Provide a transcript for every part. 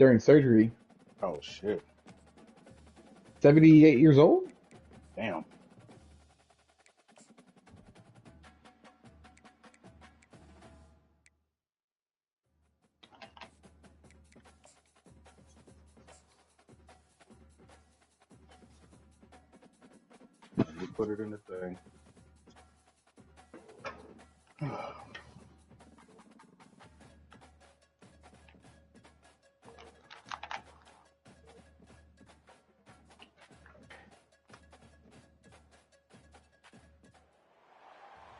during surgery. Oh shit! 78 years old. Damn. You put it in the thing.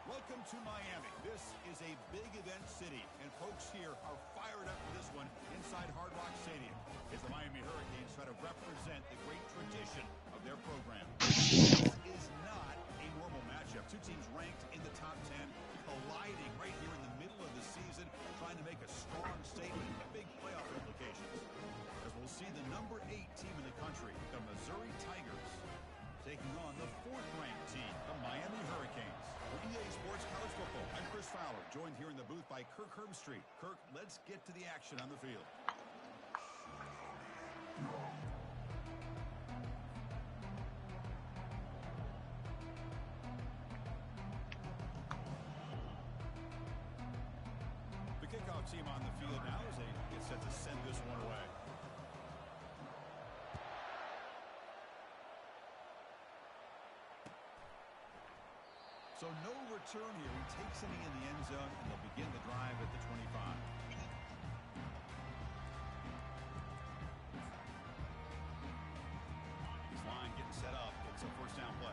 Welcome to Miami. This is a big event city, and folks here are fired up for this one inside Hard Rock Stadium as the Miami Hurricanes try to represent the great tradition of their program. This is not a normal matchup. Two teams ranked in the top 10, colliding right here in the middle of the season, trying to make a strong statement and big playoff implications. As we'll see the number 8 team in the country, the Missouri Tigers, taking on the 4th-ranked team, the Miami Hurricanes. For EA Sports College Football, I'm Chris Fowler, joined here in the booth by Kirk Herbstreit. Kirk, let's get to the action on the field. The kickoff team on the field now as they get set to send this one away. So no return here. He takes any in the end zone, and they'll begin the drive at the 25. This line getting set up. It's a first down play.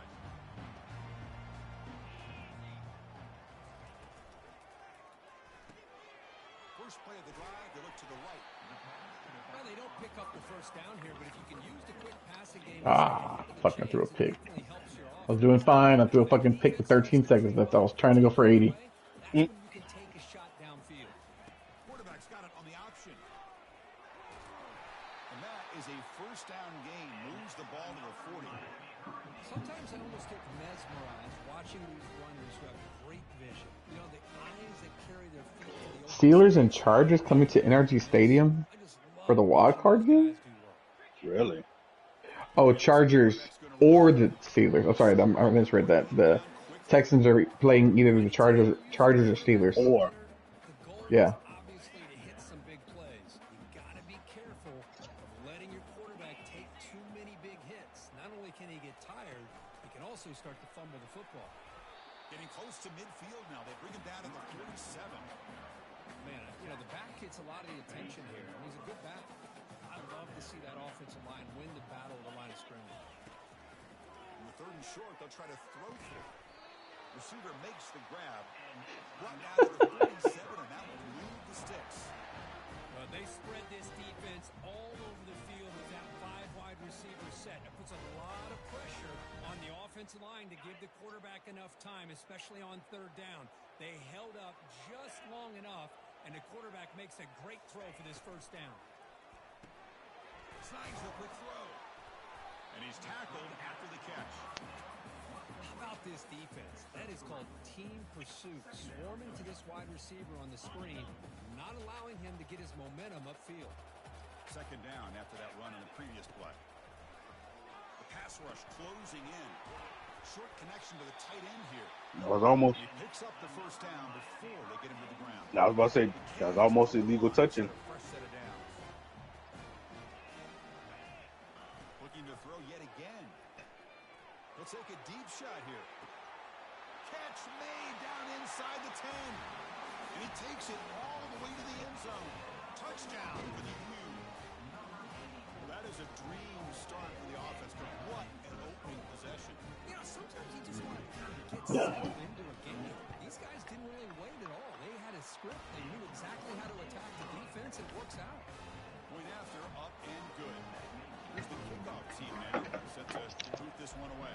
First play of the drive, they look to the right. Well, they don't pick up the first down here, but if you can use the quick passing game, Fucking threw a pick. I was doing fine. I threw a fucking pick with 13 seconds left. I was trying to go for 80. That's when you can take a shot downfield. Quarterback's got it on the option. And that is a first down gain. Moves the ball to the 40. Sometimes I almost get mesmerized watching these runners who have great vision. You know, the eyes that carry their feet to the Steelers and Chargers coming to NRG Stadium for the wild card game? Really? Oh, Chargers or the Steelers. Oh, sorry, I misread that. The Texans are playing either the Chargers or Steelers. Or. Yeah. Obviously, to hit some big plays, you got to be careful of letting your quarterback take too many big hits. Not only can he get tired, he can also start to fumble the football. Getting close to midfield now. They bring him down to the 47. Man, you know, the back gets a lot of the attention here, and he's a good back. I'd love to see that offensive line win the battle of the line of scrimmage. In the 3rd and short, they'll try to throw through. Receiver makes the grab. Brought down to the 37, and that will move the sticks. They spread this defense all over the field with that 5-wide receiver set. It puts a lot of pressure on the offensive line to give the quarterback enough time, especially on 3rd down. They held up just long enough, and the quarterback makes a great throw for this first down. Signs the quick throw. And he's tackled after the catch. How about this defense? That is called team pursuit. Swarming to this wide receiver on the screen, not allowing him to get his momentum upfield. 2nd down after that run on the previous play. The pass rush closing in. Short connection to the tight end here. That was almost. He picks up the first down before they get him to the ground. I was about to say that was almost illegal touching. Fresh set of downs. Looking to throw yet again. He'll take a deep shot here. Catch made down inside the 10. And he takes it all the way to the end zone. Touchdown for the U. Well, that is a dream start for the offense, but what an opening possession. You know, sometimes you just want to get settled into a game. These guys didn't really wait at all. They had a script. They knew exactly how to attack the defense. It works out. Point after, up and good. Here's the kickoff team now, set to boot this one away.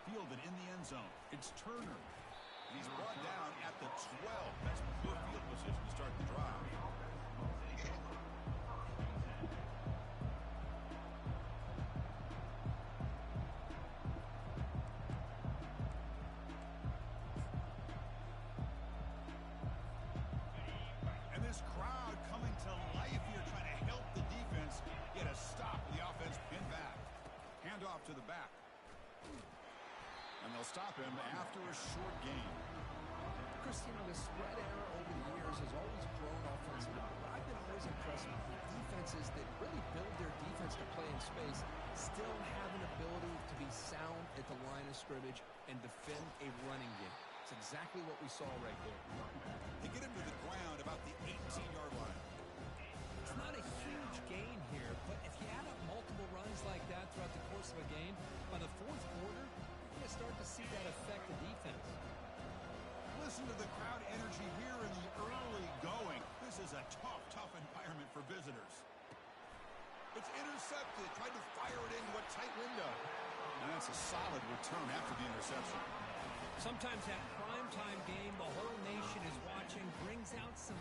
Fielded in the end zone. It's Turner. And he's brought down at the 12. That's poor field position to start the drive. handoff to the back. And they'll stop him after a short gain. Chris, you know, the spread error over the years has always grown offensively. But I've been always impressed with the defenses that really build their defense to play in space, still have an ability to be sound at the line of scrimmage and defend a running game. It's exactly what we saw right there. They get him to the ground about the 18-yard line. It's not a huge gain here, but if you add up multiple runs like that throughout the course of a game, by the fourth quarter, you're going to start to see that affect the defense. Listen to the crowd energy here in the early going. This is a tough environment for visitors. It's intercepted. Tried to fire it into a tight window. And that's a solid return after the interception. Sometimes that primetime game, the whole nation is watching, brings out some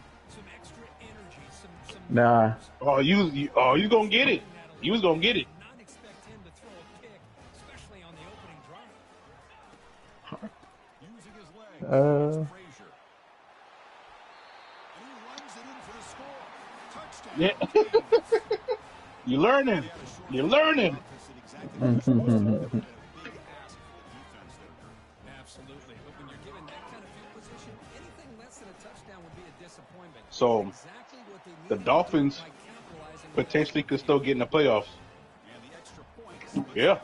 extra energy, some Nah. Oh, you gonna get it. You was gonna get it. Not expect him to throw a pick, especially on the opening drive. Using his legs against Frazier. And he runs it in for the score. Touchdown. Yeah. You're learning. You're learning. Absolutely. But when you're given that kind of field position, anything less than a touchdown would be a disappointment. So Exactly what they the needed Dolphins by capitalizing on potentially that. could still get in the playoffs. And the extra point. Yeah.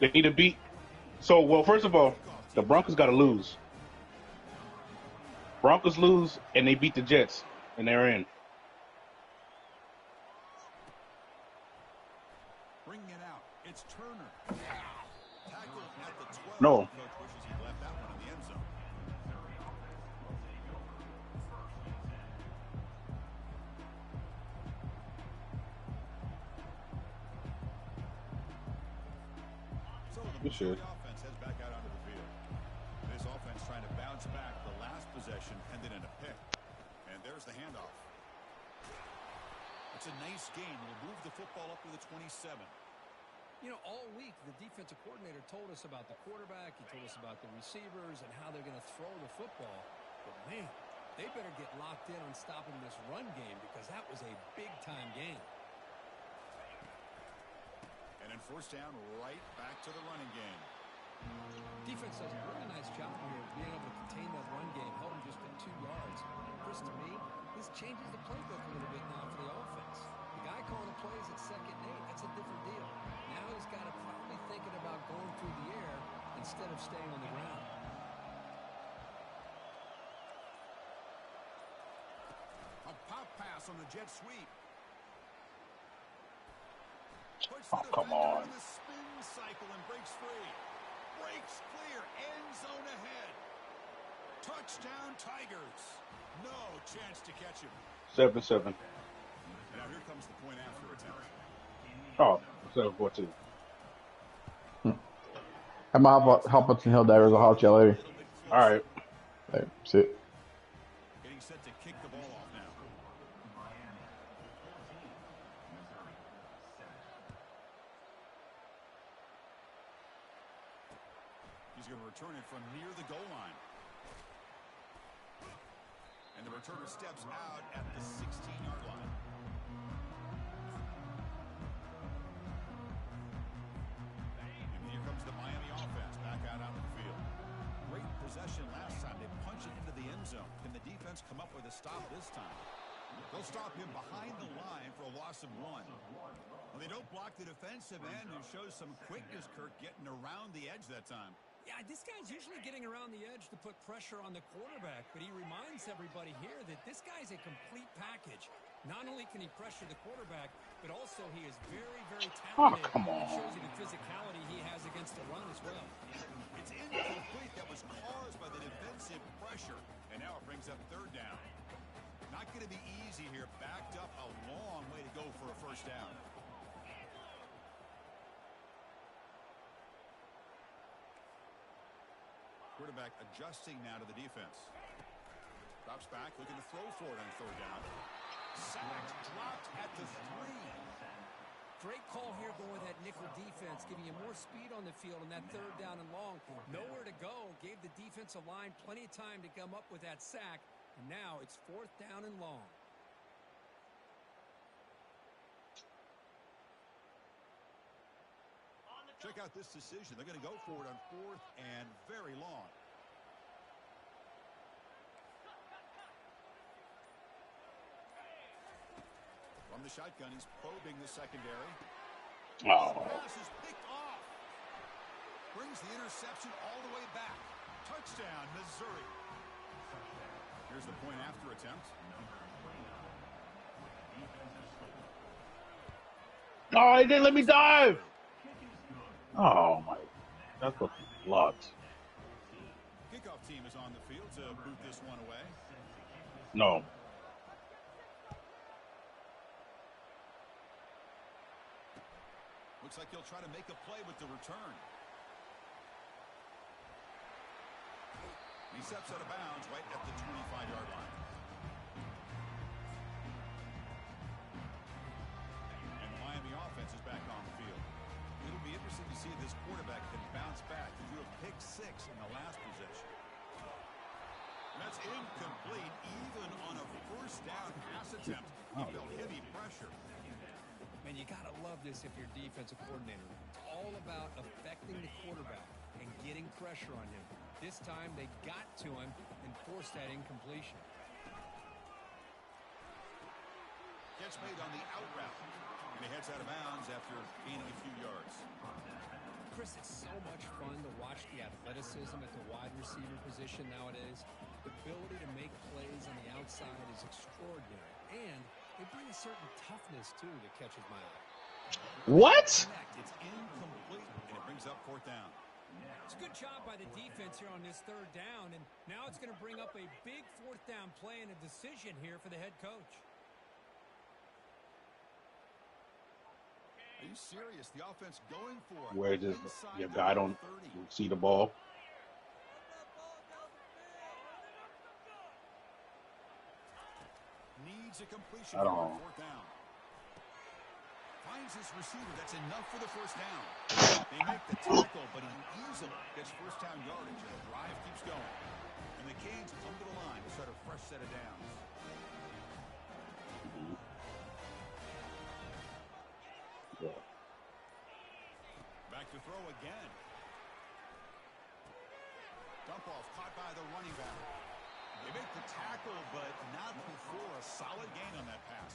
They need to beat. So, well, first of all, the Broncos got to lose. Broncos lose, and they beat the Jets, and they're in. Bringing it out. It's Turner. Tackled at the 12. No. Coach wishes he'd left that one in the end zone. So the should. Missouri offense heads back out onto the field. This offense trying to bounce back. The last possession ended in a pick. And there's the handoff. It's a nice gain. Will move the football up to the 27. You know, all week, the defensive coordinator told us about the quarterback. He told us about the receivers and how they're going to throw the football. But, man, they better get locked in on stopping this run game because that was a big-time game. And then first down, right back to the running game. Defense does a really nice job here of being able to contain that run game, held them just at 2 yards. Chris, to me, this changes the playbook a little bit now for the offense. The guy calling the plays at 2nd and 8, that's a different deal. Now he's got to probably thinking about going through the air instead of staying on the ground. A pop pass on the jet sweep. Oh, come on. The spin cycle and breaks free. Breaks clear. End zone ahead. Touchdown Tigers. No chance to catch him. 7-7. Now here comes the point after attempt. Oh, 7-4-2. I'm gonna help out some Hill Divers. I'll holler at you later. All right. Hey, see it. Getting set to kick the ball off now. He's going to return it from near the goal line. And the returner steps out at the 16-yard line. And here comes the Miami offense back out onto the field. Great possession last time. They punch it into the end zone. Can the defense come up with a stop this time? They'll stop him behind the line for a loss of 1. Well, they don't block the defensive end, who shows some quickness, Kirk, getting around the edge that time. Yeah, this guy's usually getting around the edge to put pressure on the quarterback, but he reminds everybody here that this guy's a complete package. Not only can he pressure the quarterback, but also he is very, very talented. Oh, come on. It shows you the physicality he has against the run as well. It's incomplete. That was caused by the defensive pressure. And now it brings up 3rd down. Not going to be easy here. Backed up a long way to go for a first down. Quarterback adjusting now to the defense. Drops back, looking to throw for it on 3rd down. Sacked, dropped at the 3. Great call here going with that nickel defense, giving you more speed on the field on that 3rd down and long. Nowhere to go. Gave the defensive line plenty of time to come up with that sack. And now it's 4th down and long. Check out this decision. They're going to go for it on 4th and very long. From the shotgun, he's probing the secondary. Oh. Pass is picked off. Brings the interception all the way back. Touchdown, Missouri. Here's the point after attempt. Oh, he didn't let me dive. Oh, my. That's what he blocked. Kickoff team is on the field to boot this one away. No. Looks like he'll try to make a play with the return. He steps out of bounds right at the 25-yard line. And the Miami offense is back on the field. It'll be interesting to see if this quarterback can bounce back. He threw a pick 6 in the last possession. And that's incomplete even on a first down pass attempt. He felt heavy pressure. Man, you got to love this if you're defensive coordinator. It's all about affecting the quarterback and getting pressure on him. This time they got to him and forced that incompletion. Catch made on the out route. And he heads out of bounds after gaining a few yards. Chris, it's so much fun to watch the athleticism at the wide receiver position nowadays. The ability to make plays on the outside is extraordinary. And they bring a certain toughness, too, that catches my eye. What? It's incomplete, and it brings up 4th down. It's a good job by the defense here on this 3rd down, and now it's going to bring up a big 4th down play and a decision here for the head coach. Are you serious? The offense going for it. Where does Inside your the guy don't 30. see the ball? Needs a completion I here don't on 4th down. Finds his receiver. That's enough for the first down. They make the tackle, but he easily gets first down yardage, and the drive keeps going. And the Canes come to the line to start a fresh set of downs. Yeah. Back to throw again. Dump off caught by the running back. They make the tackle, but not before a solid gain on that pass.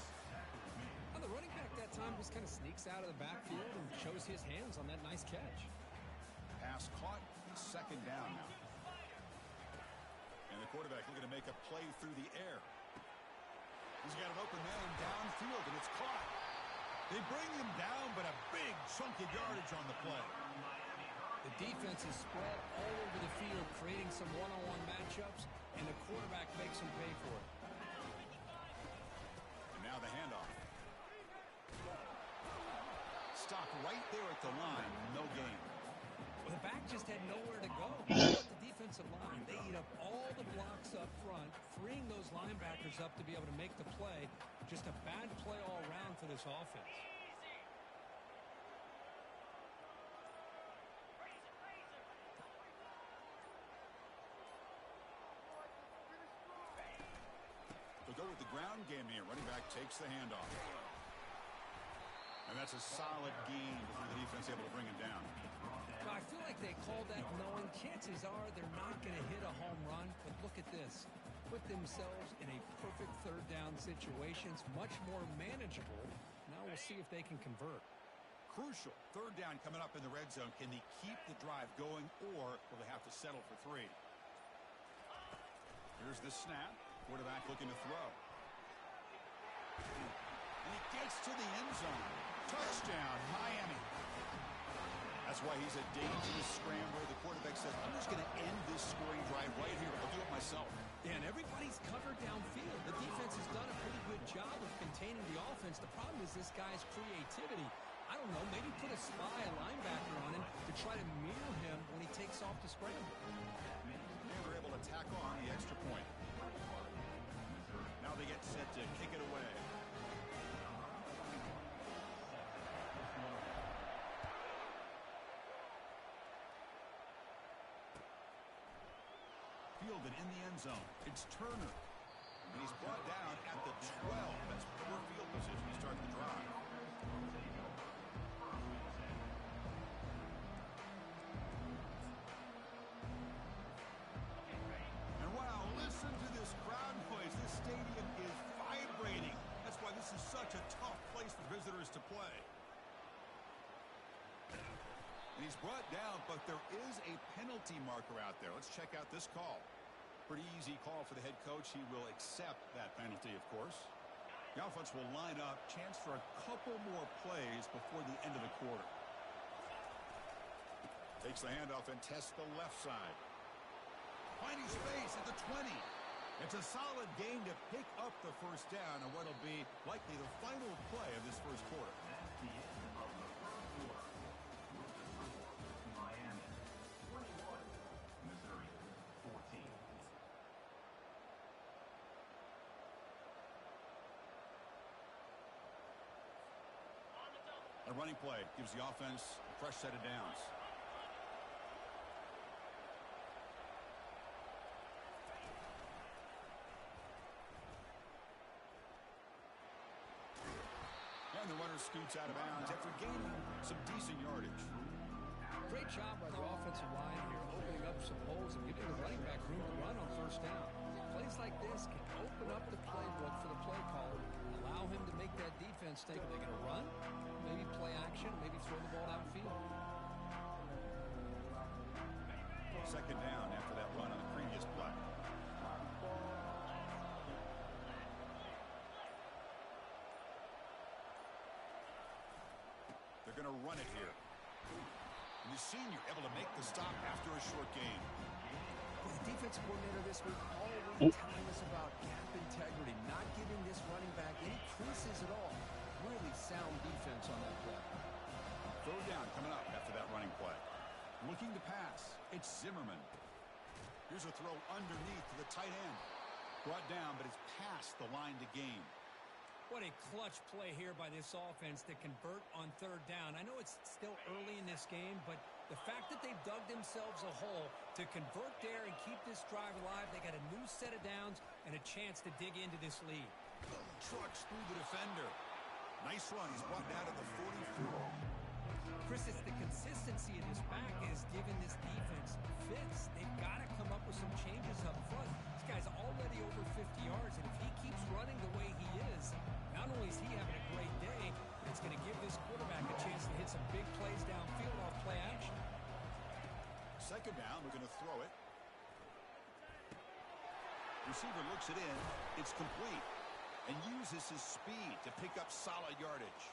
Well, the running back that time just kind of sneaks out of the backfield and shows his hands on that nice catch. Pass caught, 2nd down now. And the quarterback looking to make a play through the air. He's got an open man downfield, and it's caught. They bring him down, but a big chunk of yardage on the play. The defense is spread all over the field, creating some one-on-one matchups, and the quarterback makes them pay for it. And now the handoff. Stop right there at the line. No gain. Well, the back just had nowhere to go. The defensive line, they eat up all the blocks up front, freeing those linebackers up to be able to make the play. Just a bad play all around for this offense. They'll go with the ground game here. Running back takes the handoff. And that's a solid gain before the defense able to bring him down. Well, I feel like they called that knowing chances are they're not going to hit a home run. But look at this. Put themselves in a perfect 3rd down situation. It's much more manageable. Now we'll see if they can convert. Crucial. 3rd down coming up in the red zone. Can they keep the drive going, or will they have to settle for 3? Here's the snap. Quarterback looking to throw. And he gets to the end zone. Touchdown, Miami. That's why he's a dangerous scrambler. The quarterback says, I'm just going to end this scoring drive right here. I'll do it myself. And everybody's covered downfield. The defense has done a pretty good job of containing the offense. The problem is this guy's creativity. I don't know, maybe put a spy, a linebacker on him to try to mirror him when he takes off to scramble. And they're able to tack on the extra point. Now they get set to kick it away. Fielded in the end zone. It's Turner. And he's brought down at the 12. That's poor field position to start the drive. He's brought down, but there is a penalty marker out there. Let's check out this call. Pretty easy call for the head coach. He will accept that penalty, of course. The offense will line up. Chance for a couple more plays before the end of the quarter. Takes the handoff and tests the left side. Finding space at the 20. It's a solid gain to pick up the first down on what will be likely the final play of this first quarter. That's the end of the first quarter. Miami 21, Missouri 14. A running play gives the offense a fresh set of downs. And the runner scoots out of bounds after gaining some decent yardage. Great job by the offensive line here, opening up some holes and giving the running back room to run on first down. Plays like this can open up the playbook for the play caller, allow him to make that defense think, are they going to run? Maybe play action, maybe throw the ball downfield. Second down after that run on the previous play. They're going to run it here. And the senior able to make the stop after a short gain. Well, the defensive coordinator this week already telling us about gap integrity, not giving this running back any creases at all. Really sound defense on that play. Third down coming up after that running play. Looking to pass. It's Zimmerman. Here's a throw underneath to the tight end. Brought down, but it's past the line to gain. What a clutch play here by this offense to convert on third down. I know it's still early in this game, but the fact that they've dug themselves a hole to convert there and keep this drive alive, they got a new set of downs and a chance to dig into this lead. Trucks through the defender. Nice run. He's brought down to the 44. Chris, it's the consistency of this back is giving this defense fits. They've got to come up with some changes up front. This guy's already over 50 yards, and if he keeps running the way he is, not only is he having a great day, it's going to give this quarterback a chance to hit some big plays downfield off play action. Second down, we're going to throw it. Receiver looks it in. It's complete. And uses his speed to pick up solid yardage.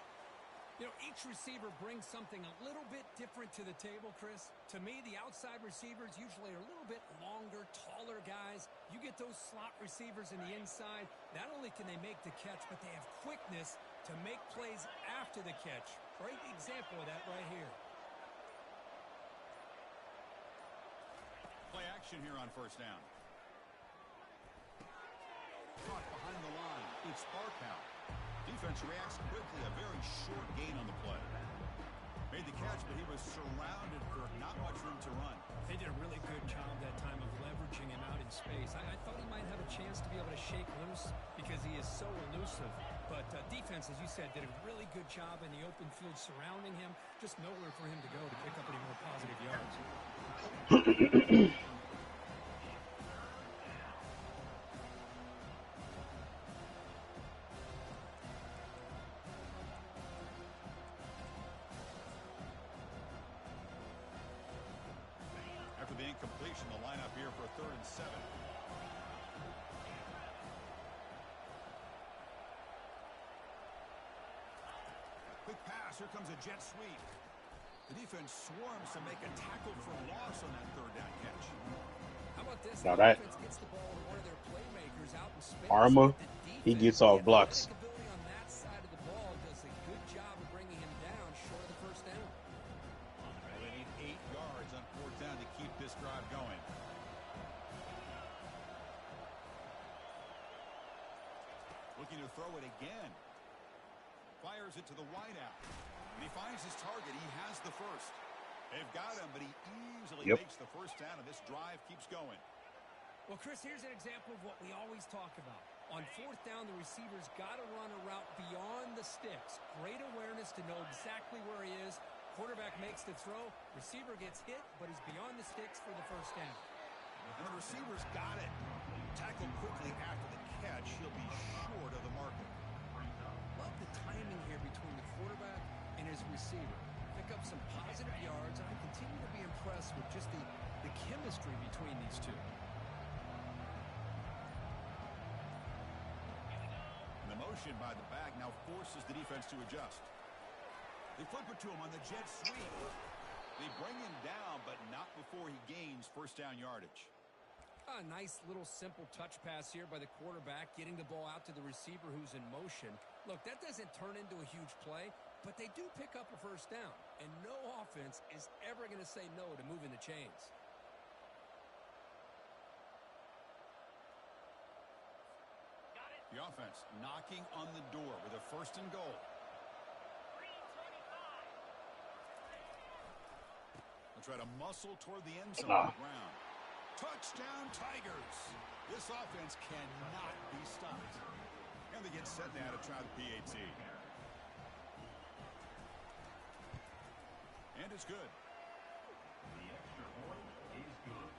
You know, each receiver brings something a little bit different to the table, Chris. To me, the outside receivers usually are a little bit longer, taller guys. You get those slot receivers in the inside, not only can they make the catch, but they have quickness to make plays after the catch. Great example of that right here. Play action here on first down. Caught behind the line. It's Barkow. Defense reacts quickly. A very short gain on the play. Made the catch, but he was surrounded for not much room to run. They did a really good job that time of leveraging him out in space. I thought he might have a chance to be able to shake loose because he is so elusive. But defense, as you said, did a really good job in the open field surrounding him. Just nowhere for him to go to pick up any more positive yards. After the incompletion, the lineup here for 3rd and 7. Quick pass. Here comes a jet sweep. The defense swarms to make a tackle for loss on that 3rd down catch. How about this? Now The that defense gets the ball to one of their playmakers out in space. Arma, The he defense, gets off the blocks. athletic ability on that side of the ball does a good job of bringing him down short of the first down. Well, they need 8 yards on 4th down to keep this drive going. Looking to throw it again. Fires it to the wideout. And he finds his target. He has the first. They've got him, but he easily makes the first down, and this drive keeps going. Well, Chris, here's an example of what we always talk about. On 4th down, the receiver's got to run a route beyond the sticks. Great awareness to know exactly where he is. Quarterback makes the throw. Receiver gets hit, but he's beyond the sticks for the first down. And the receiver's got it. Tackled quickly after the catch. He'll be short of the marker. Love the timing here between the quarterback and his receiver. Pick up up some positive yards. I continue to be impressed with just the chemistry between these two. And the motion by the back now forces the defense to adjust. They flip it to him on the jet sweep. They bring him down, but not before he gains first down yardage. A nice little simple touch pass here by the quarterback, getting the ball out to the receiver who's in motion. Look, that doesn't turn into a huge play, but they do pick up a first down. And no offense is ever going to say no to moving the chains. The offense knocking on the door with a first and goal. They'll try to muscle toward the end zone on the ground. Touchdown, Tigers. This offense cannot be stopped. And they get set now to try the PAT. And it's good. The extra point is good.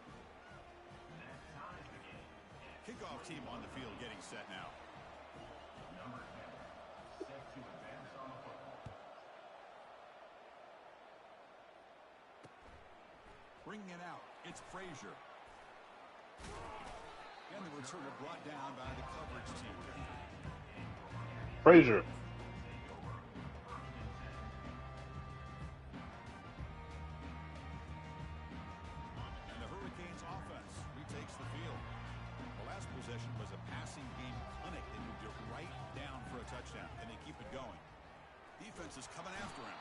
That ties the game. Kickoff team on the field getting set now. Number 10, set to advance on the football. Bringing it out, it's Frazier. And the returner brought down by the coverage team. Frazier. And the Hurricanes offense retakes the field. The last possession was a passing game clinic. They moved it right down for a touchdown, and they keep it going. Defense is coming after him.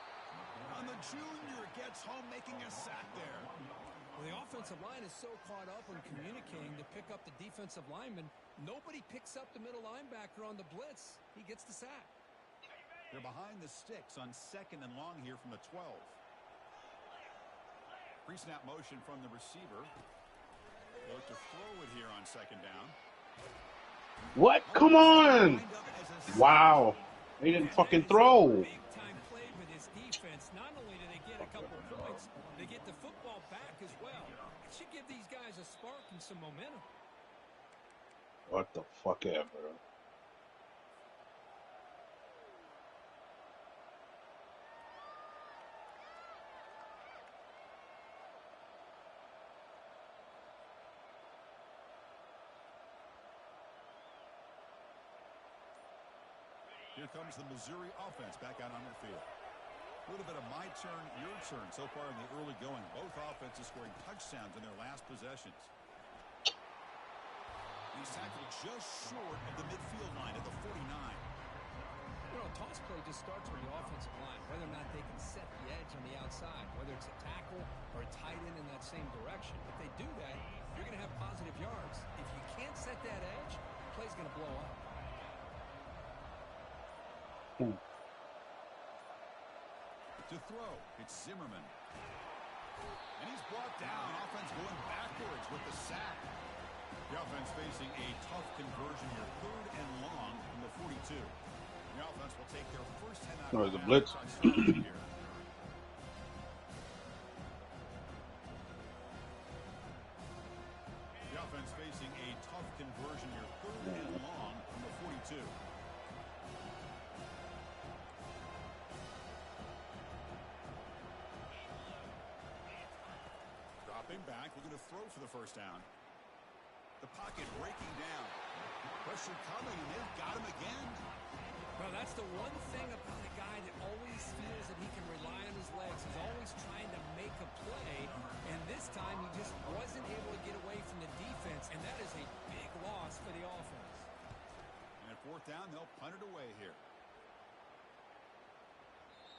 And the junior gets home, making a sack there. Well, the offensive line is so caught up on communicating to pick up the defensive lineman. Nobody picks up the middle linebacker on the blitz. He gets the sack. They're behind the sticks on second and long here from the 12. Pre-snap motion from the receiver. They look to throw it here on second down. What? Come on! Wow. He didn't fucking throw. Big time play for this defense. Not only do they get a couple points, they get the football back as well. It should give these guys a spark and some momentum. What the fuck ever? Here comes the Missouri offense back out on the field. A little bit of my turn, your turn so far in the early going. Both offenses scoring touchdowns in their last possessions. He's tackled just short of the midfield line at the 49. You know, a toss play just starts with the offensive line, whether or not they can set the edge on the outside, whether it's a tackle or a tight end in that same direction. If they do that, you're going to have positive yards. If you can't set that edge, the play's going to blow up. To throw, it's Zimmerman. And he's brought down. Offense going backwards with the sack. The offense facing a tough conversion here. Third and long from the 42. The offense will take their first 10 out No, of it's a bounds blitz. on Sunday here. The offense facing a tough conversion here. Third and long from the 42. Dropping back, looking to throw for the first down. The pocket breaking down. Pressure coming, and they've got him again. Well, that's the one thing about a guy that always feels that he can rely on his legs. He's always trying to make a play, and this time he just wasn't able to get away from the defense, and that is a big loss for the offense. And at fourth down, they'll punt it away here.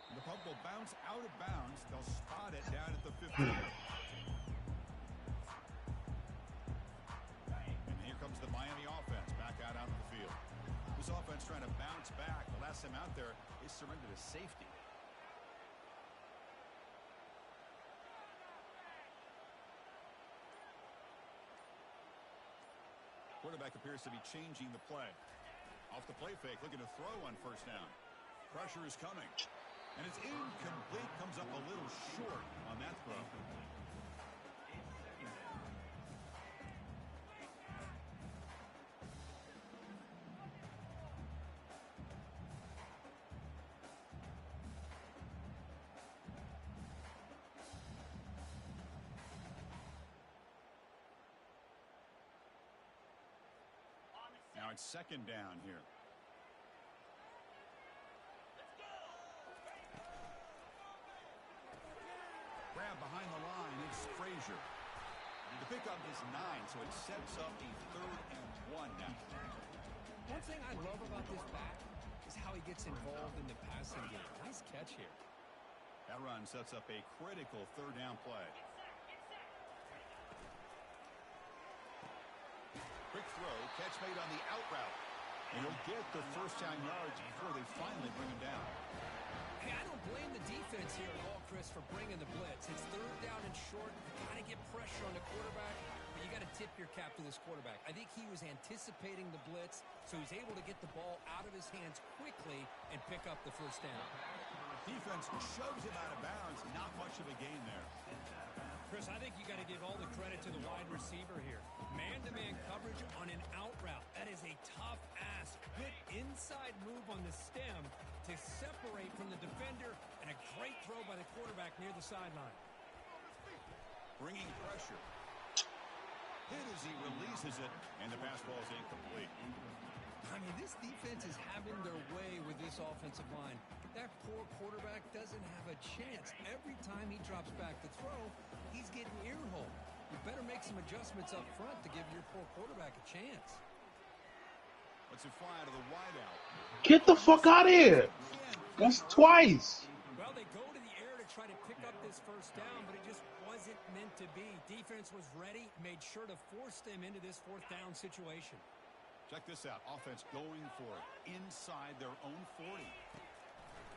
And the punt will bounce out of bounds. They'll spot it down at the 15. And here comes the Miami offense back out onto the field. This offense trying to bounce back. The last time out there, they surrendered to safety. Quarterback appears to be changing the play. Off the play fake, looking to throw on first down. Pressure is coming. And it's incomplete. Comes up a little short on that throw. Now it's second down here. Grab behind the line. It's Frazier. The pickup is 9, so it sets up a 3rd and 1 now. One thing I love about this back is how he gets involved in the passing game. Nice catch here. That run sets up a critical 3rd down play. Quick throw, catch made on the out route. And he'll get the first down yards before they finally bring him down. Hey, I don't blame the defense here at all, Chris, for bringing the blitz. It's 3rd down and short. You got to get pressure on the quarterback, but you got to tip your cap to this quarterback. I think he was anticipating the blitz, so he's able to get the ball out of his hands quickly and pick up the first down. Defense shoves him out of bounds. Not much of a gain there. Chris, I think you got to give all the credit to the wide receiver here. Man-to-man coverage on an out route. That is a tough ask. Good inside move on the stem to separate from the defender, and a great throw by the quarterback near the sideline. Bringing pressure. Hit as he releases it, and the pass ball is incomplete. I mean, this defense is having their way with this offensive line. That poor quarterback doesn't have a chance. Every time he drops back to throw, he's getting earholed. You better make some adjustments up front to give your poor quarterback a chance. Let's it fly to the wideout. Get the fuck out of here. That's twice. Well, they go to the air to try to pick up this first down, but it just wasn't meant to be. Defense was ready, made sure to force them into this 4th down situation. Check this out. Offense going for it inside their own 40.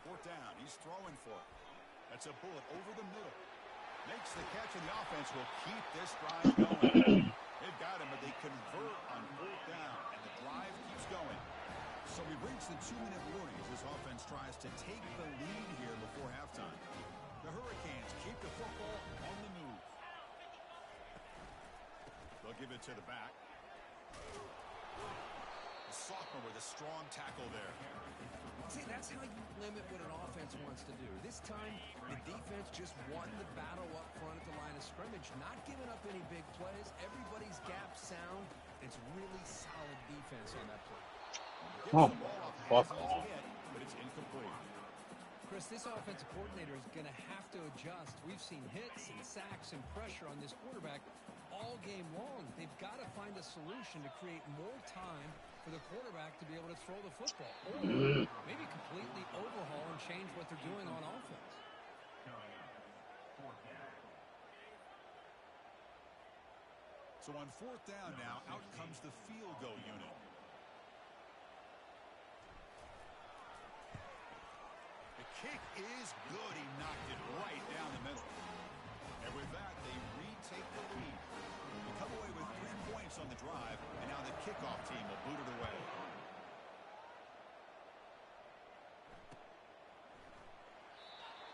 4th down. He's throwing for it. That's a bullet over the middle. Makes the catch, and the offense will keep this drive going. They've got him, but they convert on 4th down, and the drive keeps going. So we've reached the 2-minute warning as this offense tries to take the lead here before halftime. The Hurricanes keep the football on the move. They'll give it to the back. The sophomore with a strong tackle there. See, that's how you limit what an offense wants to do. This time, the defense just won the battle up front at the line of scrimmage, not giving up any big plays. Everybody's gap sound. It's really solid defense on that play. Oh, fuck off. But it's incomplete. Chris, this offensive coordinator is going to have to adjust. We've seen hits and sacks and pressure on this quarterback all game long. They've got to find a solution to create more time for the quarterback to be able to throw the football. Or maybe completely overhaul and change what they're doing on offense. So on 4th down now, out comes the field goal unit. The kick is good. He knocked it right down the middle. And with that, they retake the lead. They come away with 3 points on the drive, and now the kickoff team will boot it away.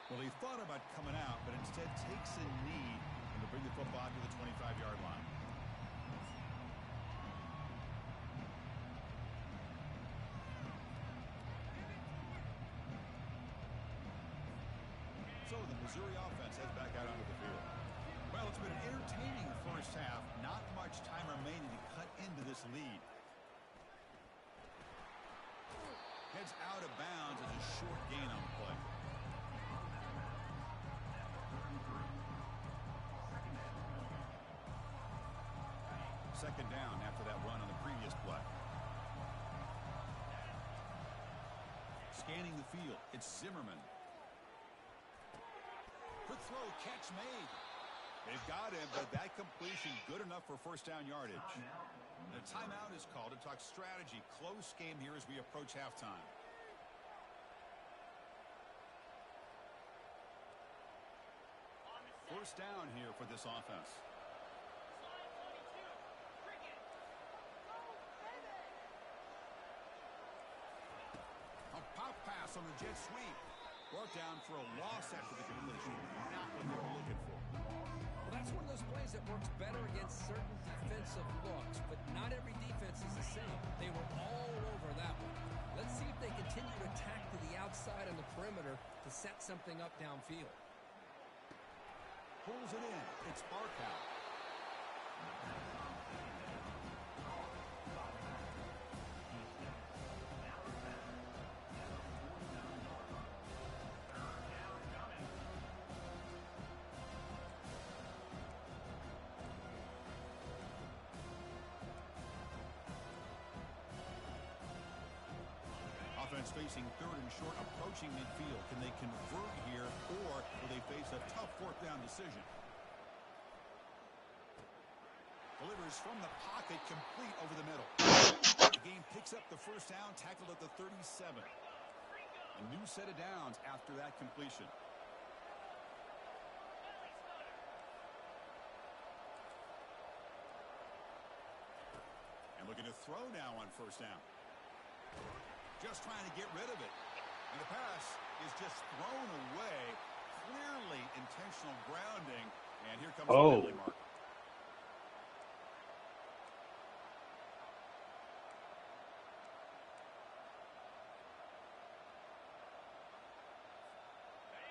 Well, he thought about coming out, but instead takes a knee and to bring the football to the 25-yard line. So the Missouri offense heads back out onto the field. Well, it's been an entertaining first half. Not much time remaining to cut into this lead. Heads out of bounds as a short gain on the play. Second down after that run on the previous play. Scanning the field, it's Zimmerman. Quick throw, catch made. They've got him, but that completion good enough for first down yardage. The timeout is called to talk strategy. Close game here as we approach halftime. First down here for this offense. A pop pass on the jet sweep. Brought down for a loss after the completion. Not what they were looking for. Well, that's one of those plays that works better against certain defensive looks, but not every defense is the same. They were all over that one. Let's see if they continue to attack to the outside on the perimeter to set something up downfield. Pulls it in. It's Barkow. offense facing third and short, approaching midfield. Can they convert here, or will they face a tough fourth down decision? Delivers from the pocket, complete over the middle. The game picks up the first down, tackled at the 37. A new set of downs after that completion. And looking to throw now on first down. Just trying to get rid of it. And the pass is just thrown away. Clearly intentional grounding. And here comes the penalty mark.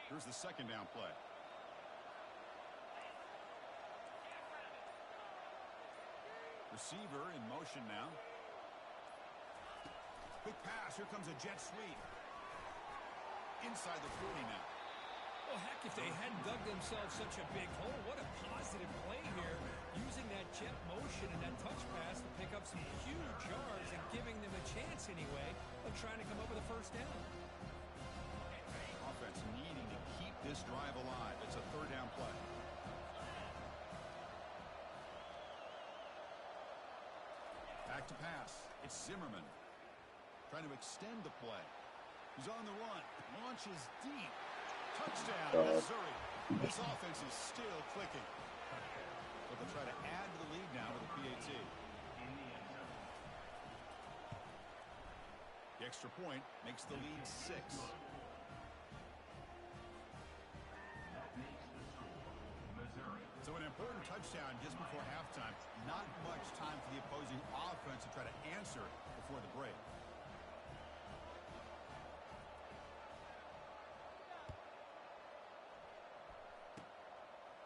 Here's the second down play. Receiver in motion now. Quick pass. Here comes a jet sweep. Inside the 40 now. Well, heck, if they hadn't dug themselves such a big hole, what a positive play here. Using that jet motion and that touch pass to pick up some huge yards and giving them a chance anyway of trying to come up with a first down. Offense needing to keep this drive alive. It's a third down play. Back to pass. It's Zimmerman. Trying to extend the play. He's on the run. Launches deep. Touchdown, Missouri. This offense is still clicking. But they'll try to add to the lead now with the PAT. The extra point makes the lead 6. So an important touchdown just before halftime. Not much time for the opposing offense to try to answer before the break.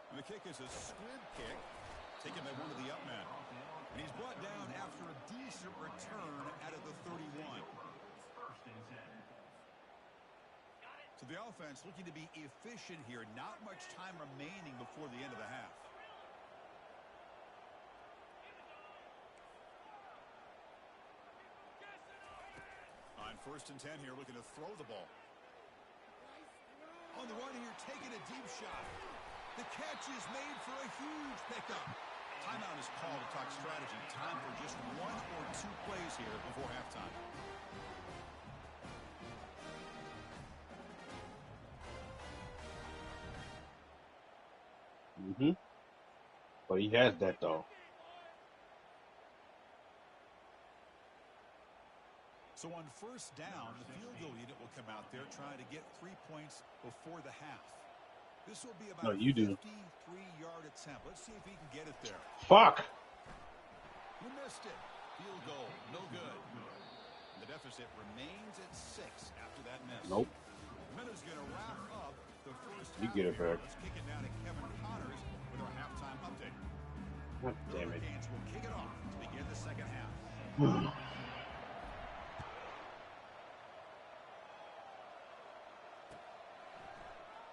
And the kick is a squib kick taken by one of the up men. And he's brought down after a decent return out of the 31. So the offense looking to be efficient here. Not much time remaining before the end of the half. On 1st and 10 here, looking to throw the ball. On the run here, taking a deep shot. The catch is made for a huge pickup. Timeout is called to talk strategy. Time for just 1 or 2 plays here before halftime. But he has that, though. So on 1st down, the field goal unit will come out there trying to get 3 points before the half. This will be about a 53-yard attempt. Let's see if he can get it there. Fuck! You missed it. Field goal, no good. And the deficit remains at 6 after that miss. Nope. Minna's going to wrap up the first half. You get it back. Let's kick it down to Kevin Connors with our halftime update. God damn it. Hurricanes will kick it off to begin the second half.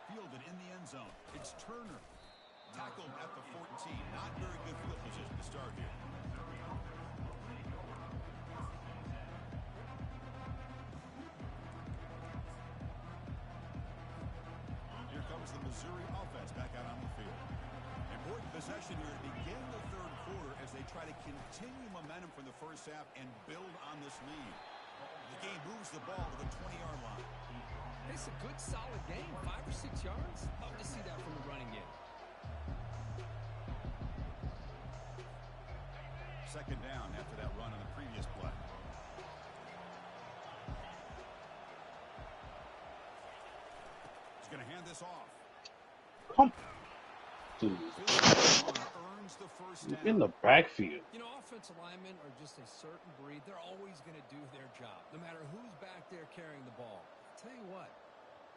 Fielded in the end zone. It's Turner. Tackled at the 14. Not very good field position to start here. Here comes the Missouri offense back out on the field. Important possession here to begin the third quarter as they try to continue momentum from the first half and build on this lead. The game moves the ball to the 20-yard line. It's a good, solid game. 5 or 6 yards. Love to see that from the running game. Second down after that run on the previous play. He's going to hand this off. Come. Earns the first down. In the backfield. You know, offensive linemen are just a certain breed. They're always going to do their job, no matter who's back there carrying the ball. I'll tell you what,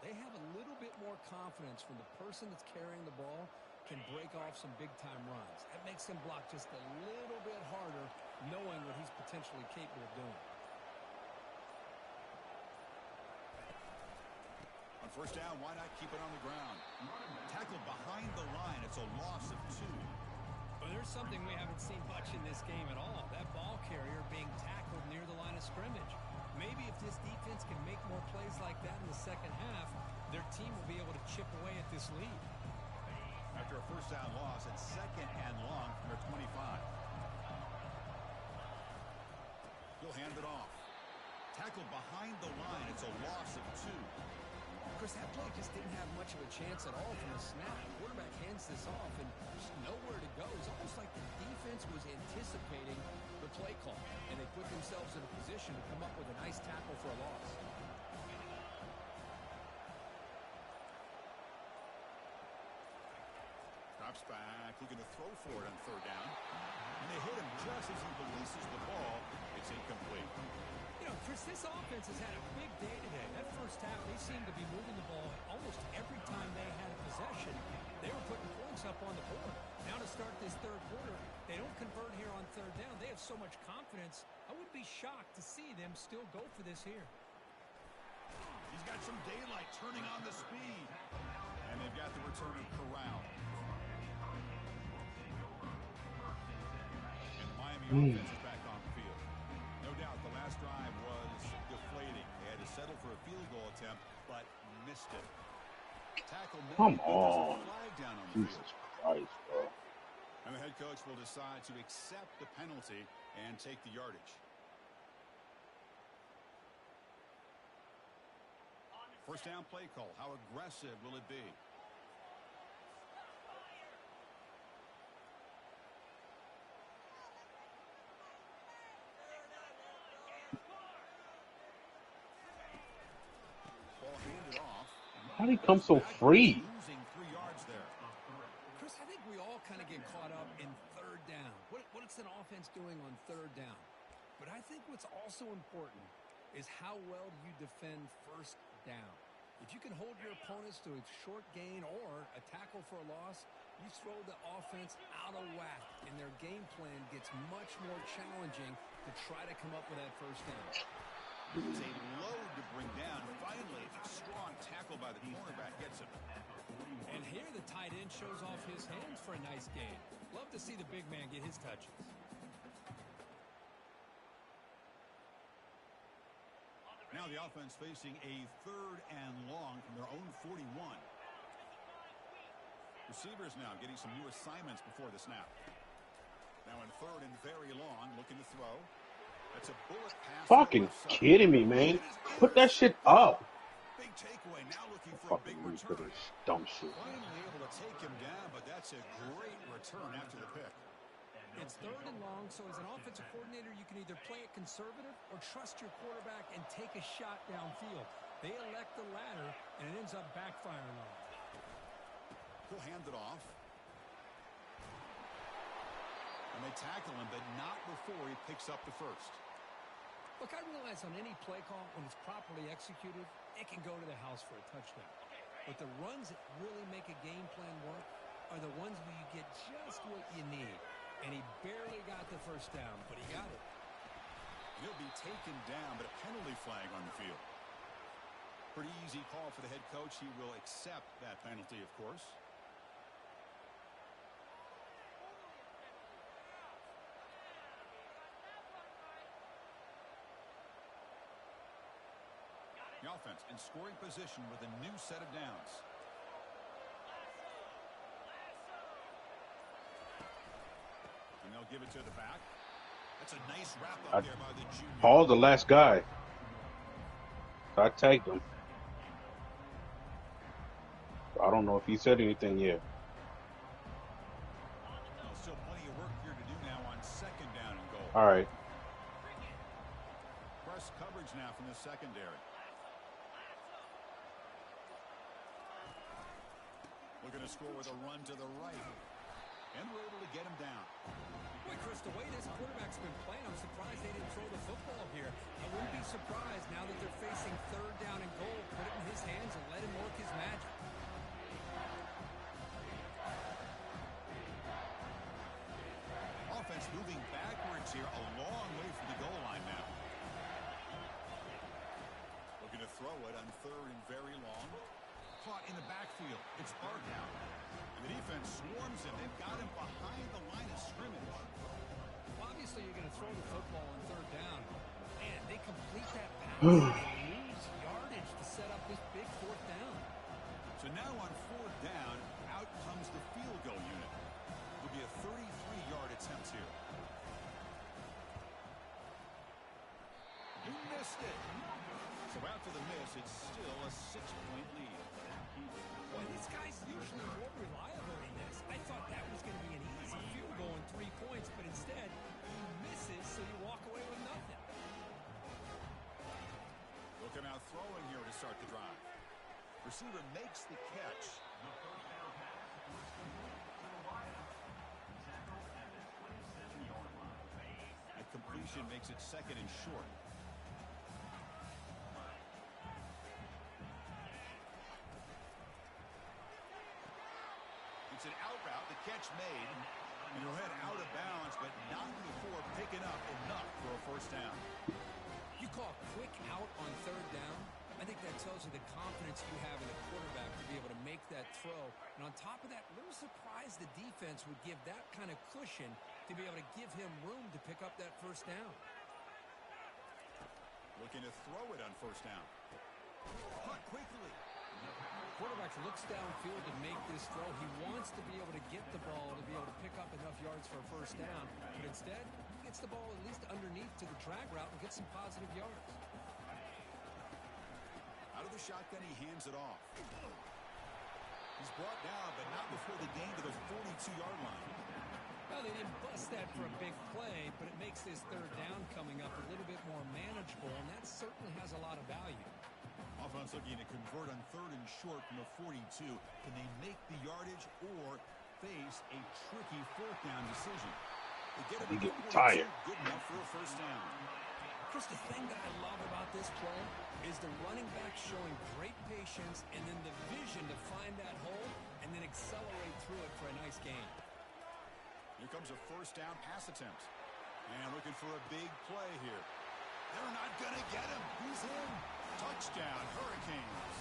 they have a little bit more confidence when the person that's carrying the ball can break off some big-time runs. That makes them block just a little bit harder, knowing what he's potentially capable of doing. On first down, why not keep it on the ground? Tackled behind the line. It's a loss of 2. Well, there's something we haven't seen much in this game at all. That ball carrier being tackled near the line of scrimmage. Maybe if this defense can plays like that in the second half, their team will be able to chip away at this lead. After a first down loss, it's 2nd and long from their 25. He'll hand it off. Tackled behind the line. It's a loss of 2. Chris, that play just didn't have much of a chance at all from the snap. The quarterback hands this off and just nowhere to go. It's almost like the defense was anticipating the play call, and they put themselves in a position to come up with a nice tackle for a loss. Drops back, looking to throw for it on 3rd down. And they hit him just as he releases the ball. It's incomplete. You know, Chris, this offense has had a big day today. That first half, they seemed to be moving the ball almost every time they had a possession. They were putting points up on the board. Now to start this 3rd quarter, they don't convert here on 3rd down. They have so much confidence. I would be shocked to see them still go for this here. He's got some daylight turning on the speed. And they've got the returner corralled. And the Miami offense is back on the field. No doubt the last drive was deflating. They had to settle for a field goal attempt, but missed it. Tackle made. Come There's a on. flag down on the Jesus field. Christ, bro. And the head coach will decide to accept the penalty and take the yardage. First down play call. How aggressive will it be? Ball handed off. How did he come so free? Losing 3 yards there. Chris, I think we all kind of get caught up in 3rd down. What's an offense doing on 3rd down? But I think what's also important is how well you defend 1st down. If you can hold your opponents to a short gain or a tackle for a loss, you throw the offense out of whack, and their game plan gets much more challenging to try to come up with that 1st down. It was a load to bring down. Finally, a strong tackle by the cornerback gets him. And here the tight end shows off his hands for a nice gain. Love to see the big man get his touches. Now the offense facing a 3rd and long from their own 41. Receivers now getting some new assignments before the snap. Now in 3rd and very long, looking to throw. That's a bullet pass. Fucking kidding me, man. Put that shit up. Big takeaway. Now looking for a big return. Dumb shit. Finally able to take him down, but that's a great return after the pick. It's 3rd and long, so as an offensive coordinator, you can either play it conservative or trust your quarterback and take a shot downfield. They elect the latter, and it ends up backfiring on them. He'll hand it off. And they tackle him, but not before he picks up the 1st. Look, I realize on any play call, when it's properly executed, it can go to the house for a touchdown. But the runs that really make a game plan work are the ones where you get just what you need. And he barely got the 1st down, but he got it. He'll be taken down, but a penalty flag on the field. Pretty easy call for the head coach. He will accept that penalty, of course. The offense in scoring position with a new set of downs. And they'll give it to the back. That's a nice wrap up there by the junior. Paul's the last guy. I tagged him. I don't know if he said anything yet. Well, still plenty of work here to do now on 2nd down and goal. All right. Press coverage now from the secondary. Looking to score with a run to the right. And we're able to get him down. Boy, Chris, the way this quarterback's been playing, I'm surprised they didn't throw the football here. I wouldn't be surprised now that they're facing 3rd down and goal. Put it in his hands and let him work his magic. Offense moving backwards here, a long way from the goal line now. Looking to throw it on 3rd and very long. Caught in the backfield. It's Barkow. And the defense swarms him. They've got him behind the line of scrimmage. Well, obviously, you're going to throw the football on 3rd down. Man, they complete that pass and lose yardage to He missed it. So after the miss, it's still a 6-point lead. Boy, this guy's usually more reliable in this. I thought that was going to be an easy field goal and 3 points, but instead, he misses, so you walk away with nothing. Looking out throwing here to start the drive. Receiver makes the catch. The first down pass was complete to the wideout. Tackled at the 27-yard line. That completion makes it second and short. It's an out route. The catch made. And he'll head out of bounds, but not before picking up enough for a first down. You call quick out on third down. I think that tells you the confidence you have in the quarterback to be able to make that throw. And on top of that, a little surprised the defense would give that kind of cushion to be able to give him room to pick up that first down. Looking to throw it on first down. Caught quickly. Quarterback looks downfield to make this throw. He wants to be able to get the ball to be able to pick up enough yards for a first down. But instead, he gets the ball at least underneath to the drag route and gets some positive yards. Out of the shotgun, he hands it off. He's brought down, but not before the gain to the 42-yard line. Well, they didn't bust that for a big play, but it makes this third down coming up a little bit more manageable, and that certainly has a lot of value. Offense looking to convert on third and short from the 42. Can they make the yardage or face a tricky fourth down decision? They get it to the 42, good enough for a first down. Chris, the thing that I love about this play is the running back showing great patience and then the vision to find that hole and then accelerate through it for a nice gain. Here comes a first down pass attempt. And looking for a big play here. They're not going to get him. He's in. Touchdown, Hurricanes.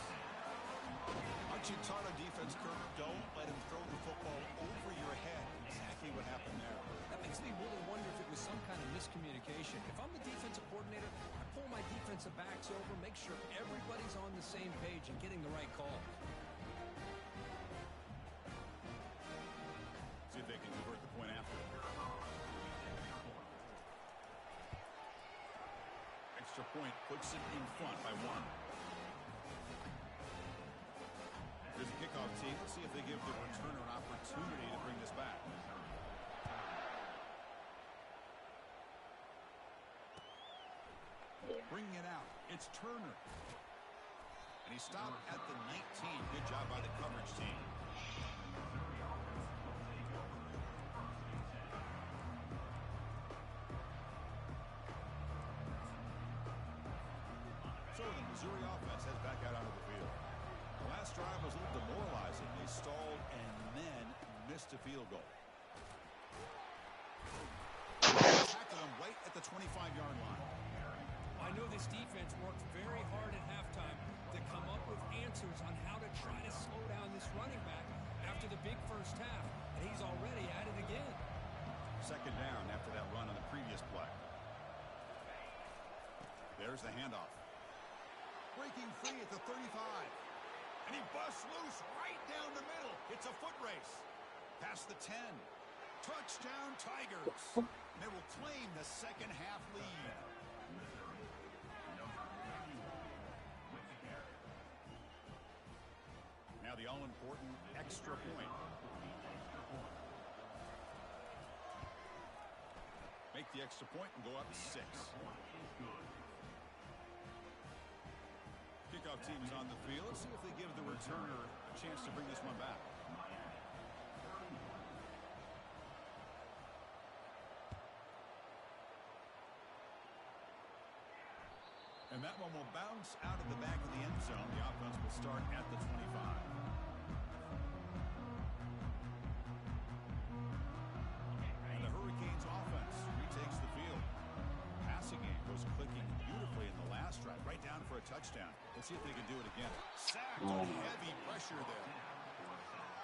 Aren't you taught on defense, Kirk? Don't let him throw the football over your head. Exactly what happened there. That makes me really wonder if it was some kind of miscommunication. If I'm the defensive coordinator, I pull my defensive backs over, make sure everybody's on the same page and getting the right call. See if they can convert the point after. Extra point puts it in front by 1. Here's the kickoff team. Let's see if they give the returner an opportunity to bring this back. Bringing it out. It's Turner. And he stopped at the 19. Good job by the coverage team. So the Missouri offense heads back out onto the field. The last drive was a little demoralizing. They stalled and then missed a field goal. Tackled them right at the 25-yard line. I know this defense worked very hard at halftime to come up with answers on how to try to slow down this running back after the big first half, and he's already at it again. Second down after that run on the previous play. There's the handoff. Breaking free at the 35. And he busts loose right down the middle. It's a foot race. Past the 10. Touchdown, Tigers. They will claim the second half lead. Now the all-important extra point. Make the extra point and go up 6. Kickoff team is on the field. Let's see if they give the returner a chance to bring this one back. And that one will bounce out of the back of the end zone. The offense will start at the 25. And the Hurricanes offense retakes the field. Passing game was clicking beautifully in the last drive, right down for a touchdown. Let's see if they can do it again. Sacked on heavy pressure there.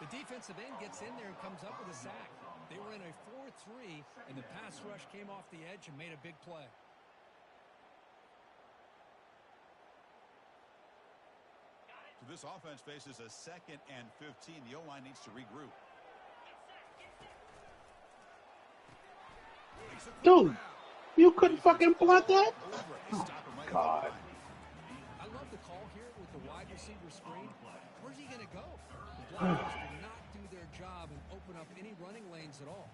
The defensive end gets in there and comes up with a sack. They were in a 4-3, and the pass rush came off the edge and made a big play. So this offense faces a 2nd and 15. The O-line needs to regroup. Dude, you couldn't fucking block that? Over. They stop him God. I love the call here with the wide receiver screen. Where's he going to go? The blockers did not do their job and open up any running lanes at all.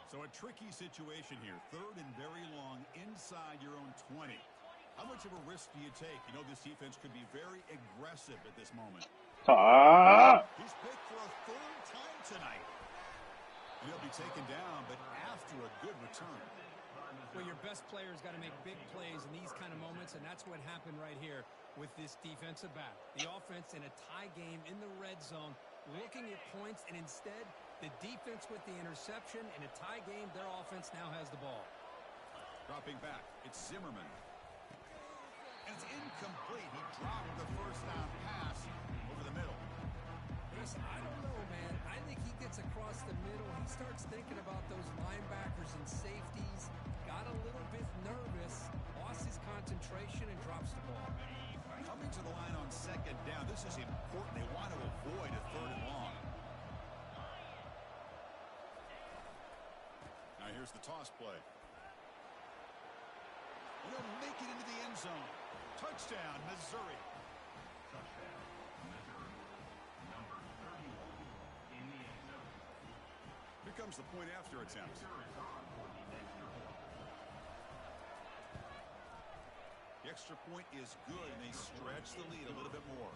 So a tricky situation here. 3rd and very long inside your own 20. How much of a risk do you take? You know, this defense could be very aggressive at this moment. He's picked for a 3rd time tonight. And he'll be taken down, but after a good return. Well, your best player's got to make big plays in these kind of moments, and that's what happened right here with this defensive back. The offense in a tie game in the red zone, looking at points, and instead, the defense with the interception. In a tie game, their offense now has the ball. Dropping back, it's Zimmerman. And it's incomplete. He dropped the first down pass over the middle. Chris, I don't know, man. I think he gets across the middle. He starts thinking about those linebackers and safeties. Got a little bit nervous, lost his concentration, and drops the ball. Coming to the line on 2nd down. This is important. They want to avoid a 3rd and long. Now here's the toss play. And he'll make it into the end zone. Touchdown, Missouri. Touchdown, Missouri. Number 31 in the end zone. Here comes the point after attempt. The extra point is good, and they stretch the lead a little bit more.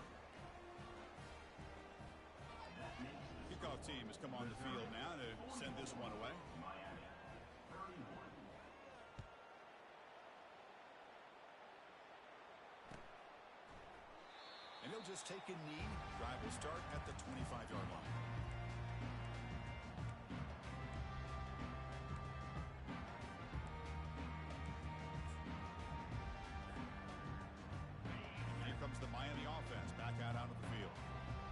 Kickoff team has come on the field now to send this one away. And he'll just take a knee. Drive will start at the 25-yard line. Here comes the Miami offense back out onto the field.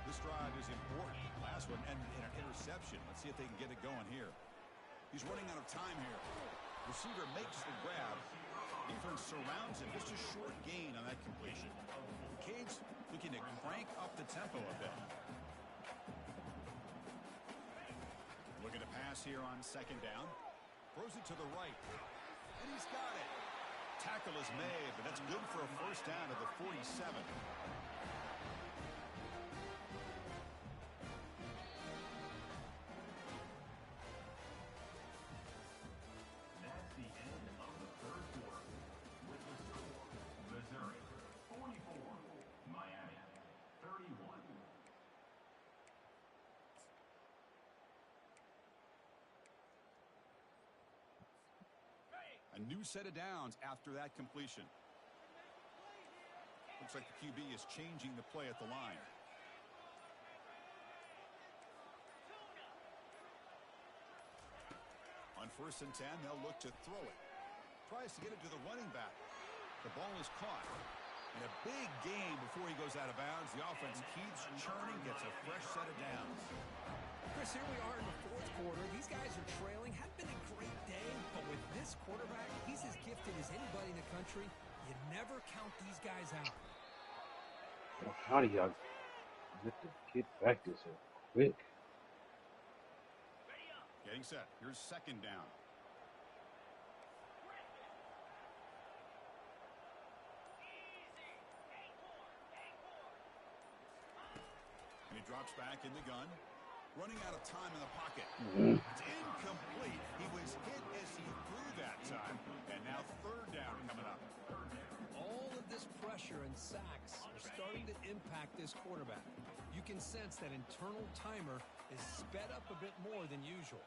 This drive is important. Last one ended in an interception. Let's see if they can get it going here. He's running out of time here. Receiver makes the grab. Defense surrounds him. Just a short gain on that completion. Cade's looking to crank up the tempo a bit. Looking to pass here on 2nd down. Throws it to the right. And he's got it. Tackle is made, but that's good for a first down to the 47. That's the end of the 3rd quarter. With the score, Missouri 44, Miami 31. A new set of downs after that completion. Looks like the QB is changing the play at the line. On 1st and 10, they'll look to throw it. Tries to get it to the running back. The ball is caught. And a big game before he goes out of bounds. The offense keeps churning, gets a fresh set of downs. Chris, here we are in the 4th quarter. These guys are trailing. Had been a great day, but with this quarterback, he's as gifted as anybody in the country. You never count these guys out. Well, how do y'all get the kid back this quick? Getting set. Here's 2nd down. And he drops back in the gun. Running out of time in the pocket. It's incomplete. He was hit as he threw that time. And now 3rd down coming up. All of this pressure and sacks are starting to impact this quarterback. You can sense that internal timer is sped up a bit more than usual.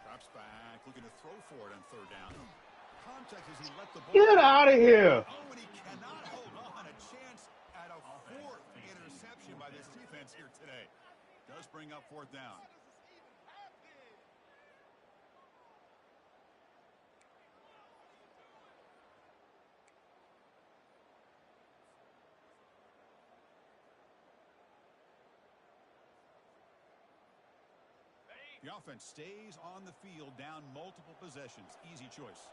Drops back, looking to throw for it on 3rd down. Contact as he let the ball. Get out of here! Oh, and he cannot hold on. A chance at a 4th interception by this defense here today. Does bring up 4th down. The offense stays on the field, down multiple possessions. Easy choice.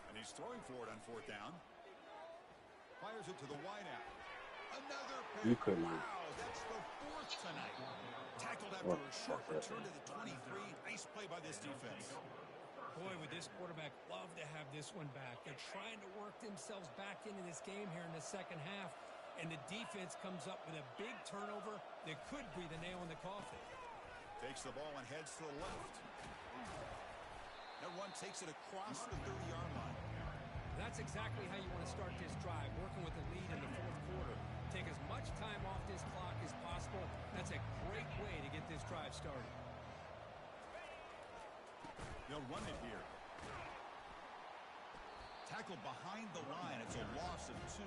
And he's throwing for it on 4th down. Fires it to the wideout. Another pick. You couldn't. Wow, that's the tonight. Tackled after a short return to the 23. Nice play by this defense. Boy, would this quarterback love to have this one back. They're trying to work themselves back into this game here in the second half, and the defense comes up with a big turnover that could be the nail in the coffin. Takes the ball and heads to the left. That run takes it across the 30-yard line. That's exactly how you want to start this drive, working with the lead in the fourth quarter. Take as much time off this clock as possible. That's a great way to get this drive started. They'll run it here. Tackled behind the line. It's a loss of 2.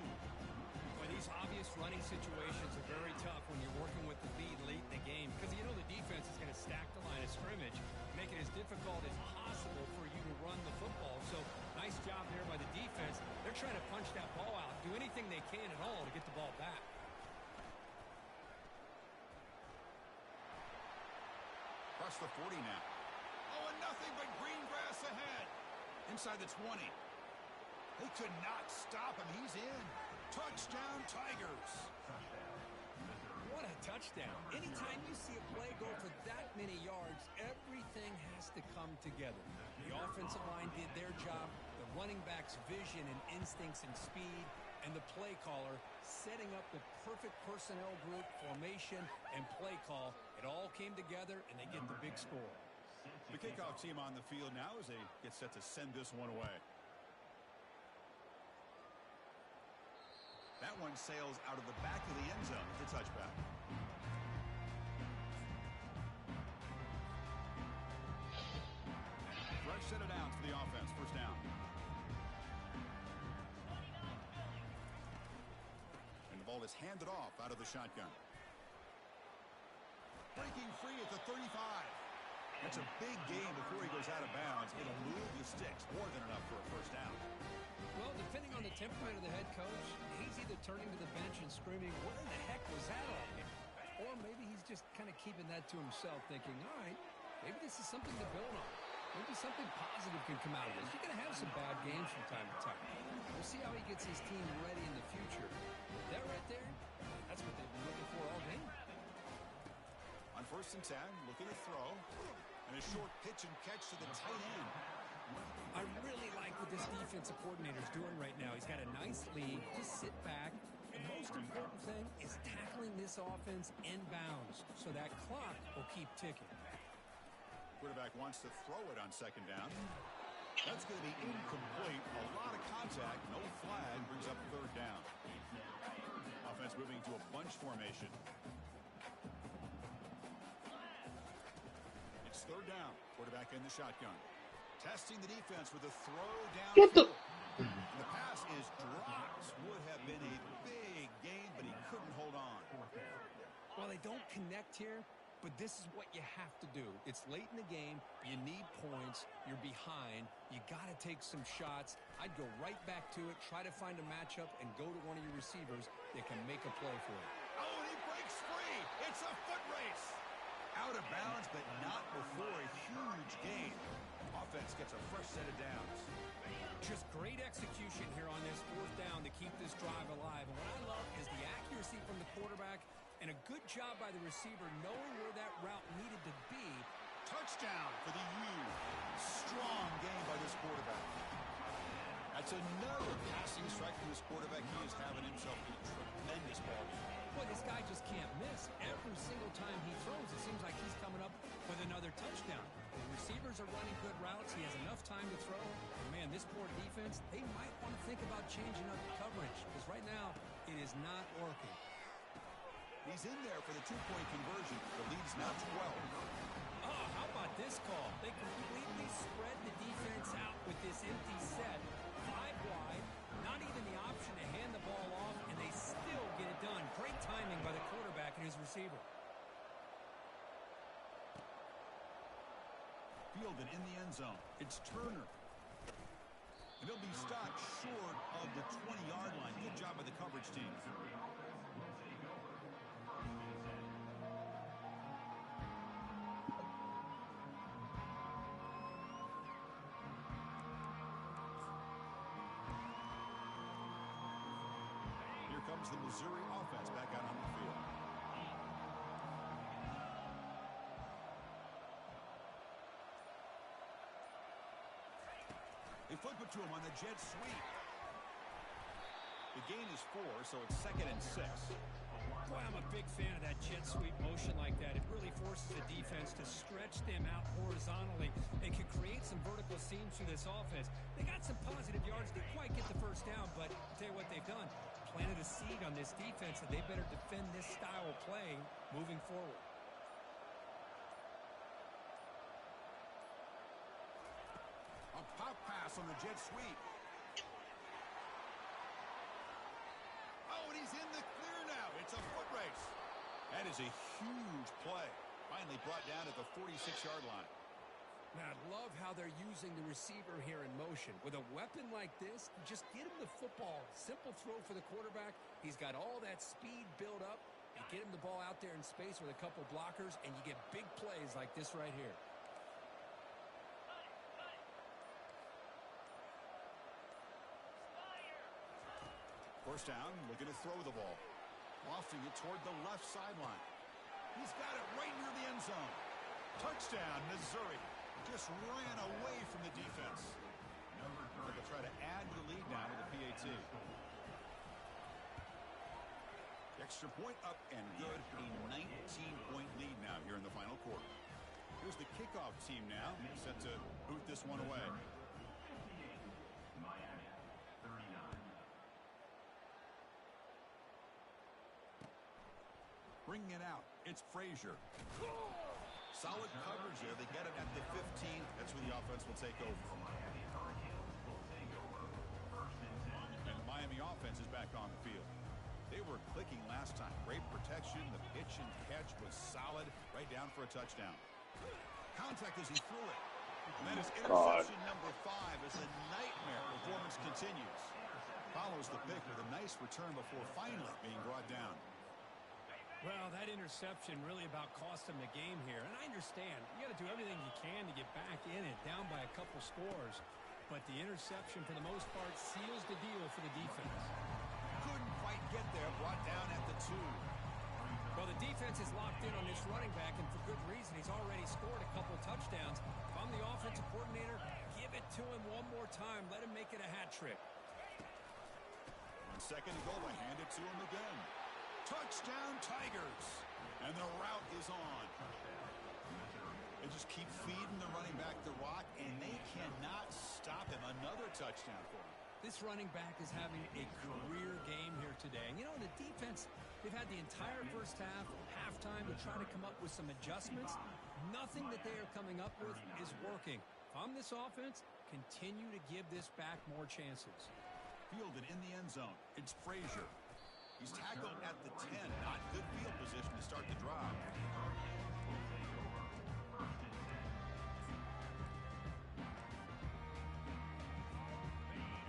Well, these obvious running situations are very tough when you're working with the lead late in the game because you know the defense is going to stack the line of scrimmage, make it as difficult as possible for you to run the football. So nice job there by the defense. They're trying to punch that ball out, do anything they can at all to get the ball back. Across the 40 now. Oh, and nothing but green grass ahead. Inside the 20. They could not stop him. He's in. Touchdown, Tigers. What a touchdown. Anytime you see a play go for that many yards, everything has to come together. The offensive line did their job, the running back's vision and instincts and speed, and the play caller setting up the perfect personnel group, formation, and play call. It all came together, and they get the big score. The kickoff team on the field now as they get set to send this one away. That one sails out of the back of the end zone. It's a touchback. Fresh set of downs for the offense. First down. And the ball is handed off out of the shotgun. Breaking free at the 35. That's a big gain before he goes out of bounds. It'll move the sticks. More than enough for a first down. Well, depending on the temperament of the head coach, he's either turning to the bench and screaming, where the heck was that all? Or maybe he's just kind of keeping that to himself, thinking, all right, maybe this is something to build on. Maybe something positive can come out of this. You're going to have some bad games from time to time. We'll see how he gets his team ready in the future. That right there, that's what they've been looking for all game. On 1st and 10, looking to throw. And a short pitch and catch to the tight end. I really like what this defensive coordinator is doing right now. He's got a nice lead. Just sit back. The most important thing is tackling this offense inbounds so that clock will keep ticking. Quarterback wants to throw it on 2nd down. That's going to be incomplete. A lot of contact. No flag. Brings up 3rd down. Offense moving to a bunch formation. It's 3rd down. Quarterback in the shotgun. Testing the defense with a throw down. And the pass is dropped. Would have been a big gain, but he couldn't hold on. Well, they don't connect here, but this is what you have to do. It's late in the game. You need points. You're behind. You got to take some shots. I'd go right back to it, try to find a matchup, and go to one of your receivers that can make a play for you. Oh, he breaks free. It's a foot race. Out of bounds, but not before a huge gain. Offense gets a fresh set of downs. Just great execution here on this 4th down to keep this drive alive. And what I love is the accuracy from the quarterback and a good job by the receiver knowing where that route needed to be. Touchdown for the U. Strong game by this quarterback. That's another passing strike from this quarterback. He is having himself a tremendous ball game. Boy, this guy just can't miss. Every single time he throws, it seems like he's coming up with another touchdown. The receivers are running good routes. He has enough time to throw. And man, this poor defense, they might want to think about changing up coverage because right now it is not working. He's in there for the 2-point conversion. The lead is now 12. Oh, how about this call? They completely spread the defense out with this empty set. 5 wide, not even the option to hand the ball off, and they still get it done. Great timing by the quarterback and his receiver. Fielded in the end zone. It's Turner. And he'll be stopped short of the 20-yard line. Good job by the coverage team. Here comes the Missouri offense back out on the field. They flip it to him on the jet sweep. The gain is 4, so it's 2nd and 6. Boy, I'm a big fan of that jet sweep motion like that. It really forces the defense to stretch them out horizontally and can create some vertical seams for this offense. They got some positive yards. Didn't quite get the first down, but I'll tell you what they've done. Planted a seed on this defense that they better defend this style of play moving forward. A pop pass on the jet sweep. Oh, and he's in the clear now. It's a foot race. That is a huge play. Finally brought down at the 46-yard line. Now, I love how they're using the receiver here in motion. With a weapon like this, just get him the football. Simple throw for the quarterback. He's got all that speed built up. You get him the ball out there in space with a couple blockers, and you get big plays like this right here. First down, looking to throw the ball. Lofting it toward the left sideline. He's got it right near the end zone. Touchdown, Missouri. Just ran away from the defense. They'll try to add the lead now to the PAT. Extra point up and good. A 19-point lead now here in the final quarter. Here's the kickoff team now, set to boot this one away. Bringing it out, it's Frazier. Solid coverage there. They get it at the 15. That's where the offense will take over. And the Miami offense is back on the field. They were clicking last time. Great protection. The pitch and catch was solid. Right down for a touchdown. Contact as he threw it. And that is interception number 5 as the nightmare performance continues. Follows the pick with a nice return before finally being brought down. Well, that interception really about cost them the game here. And I understand. You got to do everything you can to get back in it, down by a couple scores. But the interception, for the most part, seals the deal for the defense. Couldn't quite get there. Brought down at the 2. Well, the defense is locked in on this running back, and for good reason. He's already scored a couple touchdowns. If I'm the offensive coordinator, give it to him one more time. Let him make it a hat trick. On 2nd and goal, I hand it to him again. Touchdown, Tigers. And the route is on. They just keep feeding the running back the rock, and they cannot stop him. Another touchdown for him. This running back is having a career game here today. And, you know, the defense, they've had the entire first half, halftime, to try to come up with some adjustments. Nothing that they are coming up with is working. If I'm this offense, continue to give this back more chances. Fielded in the end zone. It's Frazier. He's tackled at the 10. Not good field position to start the drive.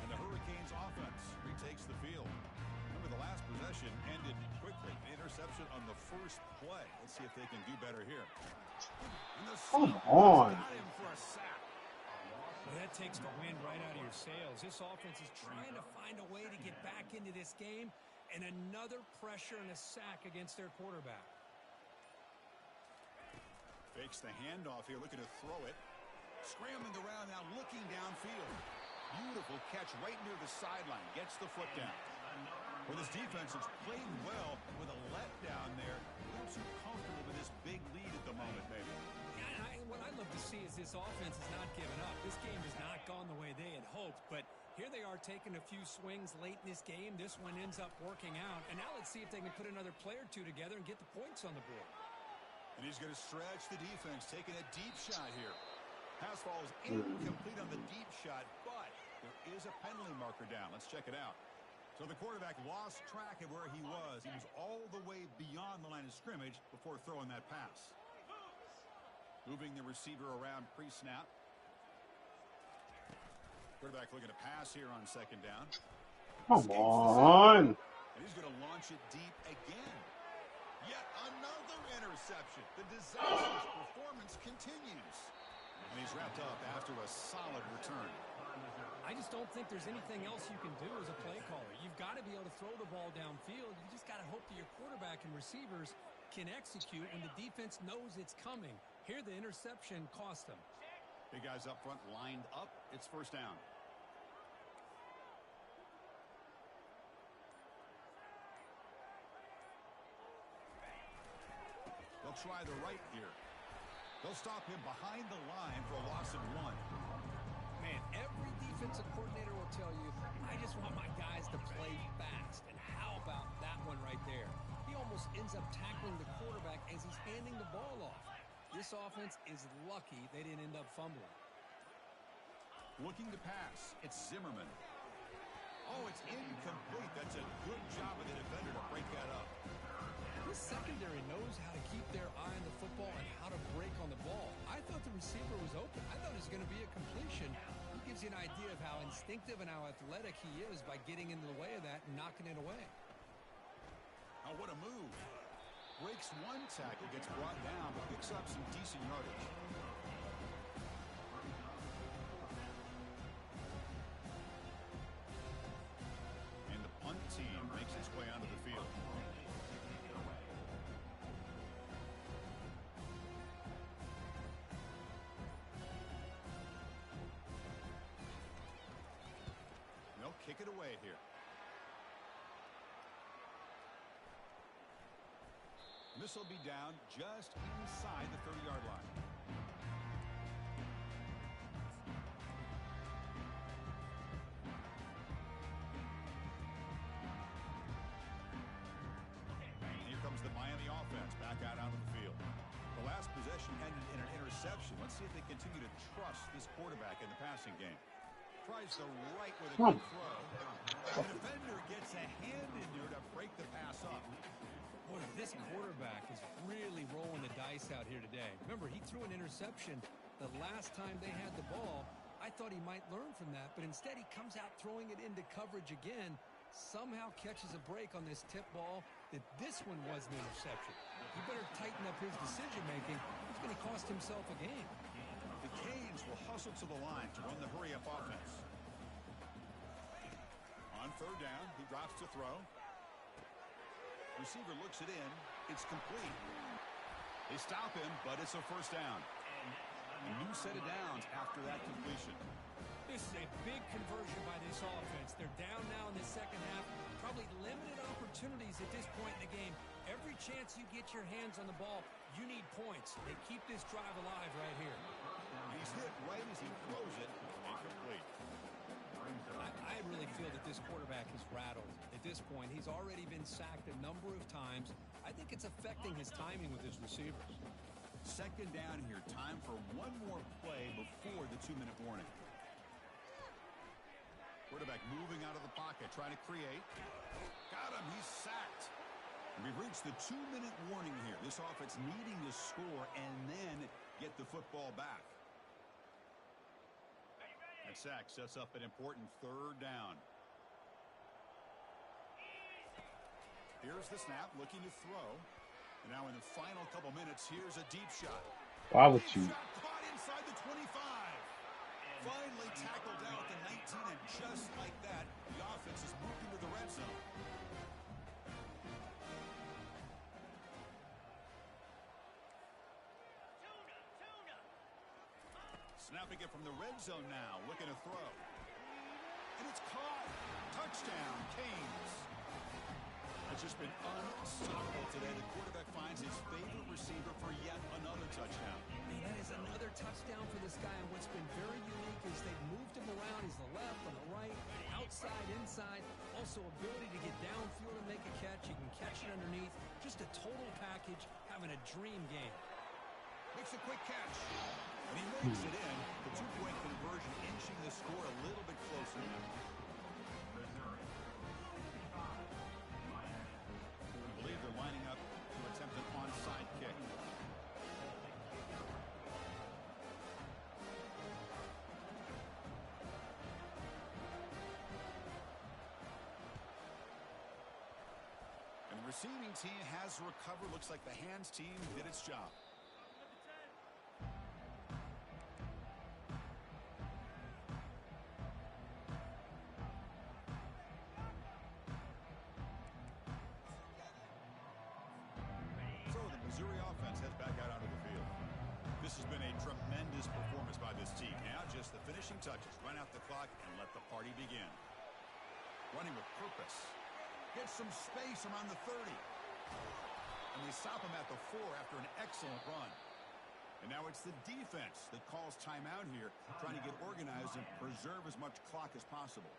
And the Hurricanes offense retakes the field. Remember, the last possession ended quickly. An interception on the first play. Let's see if they can do better here. And the Come on. got him for a sack. Well, that takes the wind right out of your sails. This offense is trying to find a way to get back into this game. And another pressure and a sack against their quarterback. Fakes the handoff here, looking to throw it. Scrambling around now, looking downfield. Beautiful catch right near the sideline. Gets the foot down. Well, this defense is playing well with a letdown there. A little too comfortable with this big lead at the moment, maybe. Yeah, what I'd love to see is this offense has not given up. This game has not gone the way they had hoped, but here they are taking a few swings late in this game. This one ends up working out. And now let's see if they can put another play or two together and get the points on the board. And he's going to stretch the defense, taking a deep shot here. Pass ball is incomplete on the deep shot, but there is a penalty marker down. Let's check it out. So the quarterback lost track of where he was. He was all the way beyond the line of scrimmage before throwing that pass. Moving the receiver around pre-snap. Quarterback looking to pass here on 2nd down. Come on. And he's going to launch it deep again. Yet another interception. The disastrous performance continues. And he's wrapped up after a solid return. I just don't think there's anything else you can do as a play caller. You've got to be able to throw the ball downfield. You just got to hope that your quarterback and receivers can execute when the defense knows it's coming. Here, the interception cost them. Big guys up front lined up. It's 1st down. try the right here. They'll stop him behind the line for a loss of 1. Man, every defensive coordinator will tell you, I just want my guys to play fast. And how about that one right there? He almost ends up tackling the quarterback as he's handing the ball off. This offense is lucky they didn't end up fumbling. Looking to pass. It's Zimmerman. Oh, it's incomplete. That's a good job of the defender to break that up. This secondary knows how to keep their eye on the football and how to break on the ball. I thought the receiver was open. I thought it was going to be a completion. He gives you an idea of how instinctive and how athletic he is by getting into the way of that and knocking it away. Oh, what a move. Breaks one tackle, gets brought down, but picks up some decent yardage. And the punt team makes its way onto the field. They'll kick it away here. This will be down just inside the 30-yard line. Here comes the Miami offense back out onto the field. The last possession ended in an interception. Let's see if they continue to trust this quarterback in the passing game. Tries the right with a good throw. The defender gets a hand in there to break the pass up. Boy, this quarterback is really rolling the dice out here today. Remember, he threw an interception the last time they had the ball. I thought he might learn from that, but instead he comes out throwing it into coverage again, somehow catches a break on this tip ball that this one was an interception. He better tighten up his decision-making. He's going to cost himself a game. The Canes will hustle to the line to run the hurry-up offense. On third down, he drops to throw. Receiver looks it in. It's complete. They stop him, but it's a first down. A new set of downs after that completion. This is a big conversion by this offense. They're down now in the second half. Probably limited opportunities at this point in the game. Every chance you get your hands on the ball, you need points. They keep this drive alive right here. He's hit right as he throws it. Incomplete. I really feel that this quarterback is rattled. At this point, he's already been sacked a number of times. I think it's affecting his timing with his receivers. Second down here. Time for one more play before the 2-minute warning. Quarterback moving out of the pocket, trying to create. Got him. He's sacked. We've reached the 2-minute warning here. This offense needing to score and then get the football back. That sack sets up an important third down. Here's the snap, looking to throw. And now in the final couple minutes, here's a deep shot. Why would you? Shot caught inside the 25. Finally tackled down at the 19, and just like that, the offense is moved into the red zone. Snapping it from the red zone now, looking to throw. And it's caught. Touchdown, Canes. It's just been unstoppable today. The quarterback finds his favorite receiver for yet another touchdown. Man, that is another touchdown for this guy, and what's been very unique is they've moved him around. He's the left, on the right, outside, inside. Also ability to get downfield and make a catch. He can catch it underneath. Just a total package, having a dream game. Makes a quick catch. And he makes it in. The 2-point conversion inching the score a little bit closer now. I believe they're lining up to attempt an onside kick. And the receiving team has recovered. Looks like the hands team did its job. Missouri offense heads back out onto the field. This has been a tremendous performance by this team. Now just the finishing touches. Run out the clock and let the party begin. Running with purpose. Get some space around the 30. And the they stop him at the 4 after an excellent run. And now it's the defense that calls timeout here, trying to get organized and preserve as much clock as possible.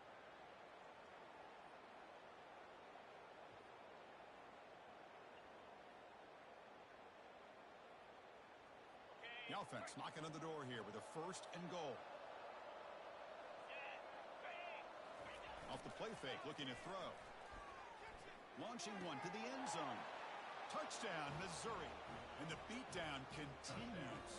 The offense knocking on the door here with a 1st and goal. Off the play fake, looking to throw. Launching one to the end zone. Touchdown, Missouri. And the beatdown continues.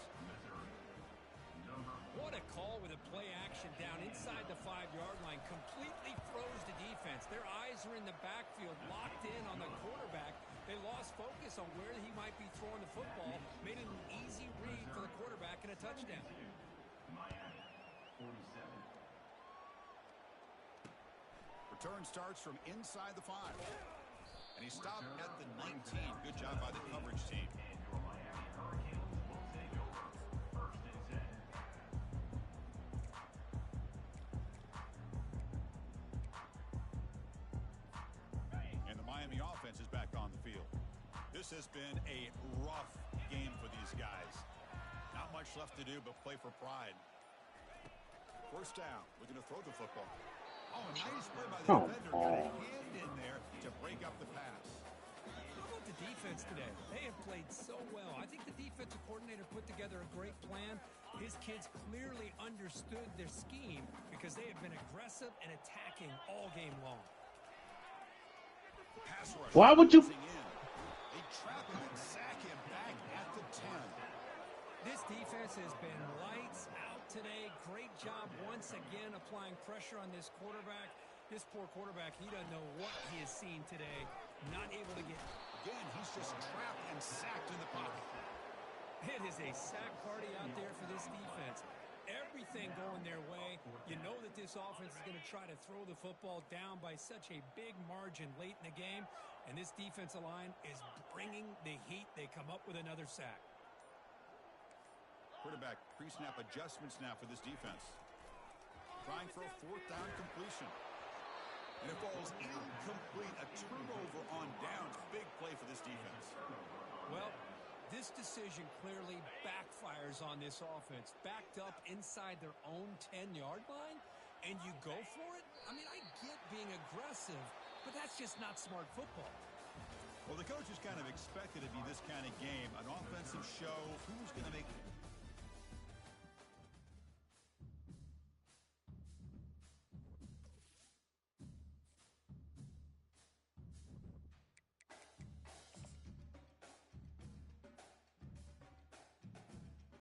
What a call with a play action down inside the 5-yard line. Completely froze the defense. Their eyes are in the backfield, locked in on the quarterback. They lost focus on where he might be throwing the football. Made it an easy read for the quarterback and a touchdown. Miami, 47. Return starts from inside the 5. And he stopped at the 19. Good job by the coverage team. And your Miami Hurricanes will take over 1st and 10. And the Miami offense is back on the field. This has been a rough game for these guys. Not much left to do but play for pride. 1st down. Looking to throw the football. Oh, nice play by the defender. Got a hand in there to break up the pass. How about the defense today? They have played so well. I think the defensive coordinator put together a great plan. His kids clearly understood their scheme because they have been aggressive and attacking all game long. Pass rush. Why would you? They trap him and sack him back at the 10. This defense has been lights out today. Great job once again applying pressure on this quarterback. This poor quarterback, he doesn't know what he has seen today. Not able to get... Again, he's just trapped and sacked in the pocket. It is a sack party out there for this defense. Everything going their way. You know that this offense is going to try to throw the football down by such a big margin late in the game. And this defensive line is bringing the heat. They come up with another sack. Quarterback pre-snap adjustments now for this defense. Trying for a 4th down completion. And it falls incomplete. A turnover on downs. Big play for this defense. Well, this decision clearly backfires on this offense. Backed up inside their own 10-yard line, and you go for it? I mean, I get being aggressive, but that's just not smart football. Well, the coaches kind of expected it to be this kind of game. An offensive show. Who's going to make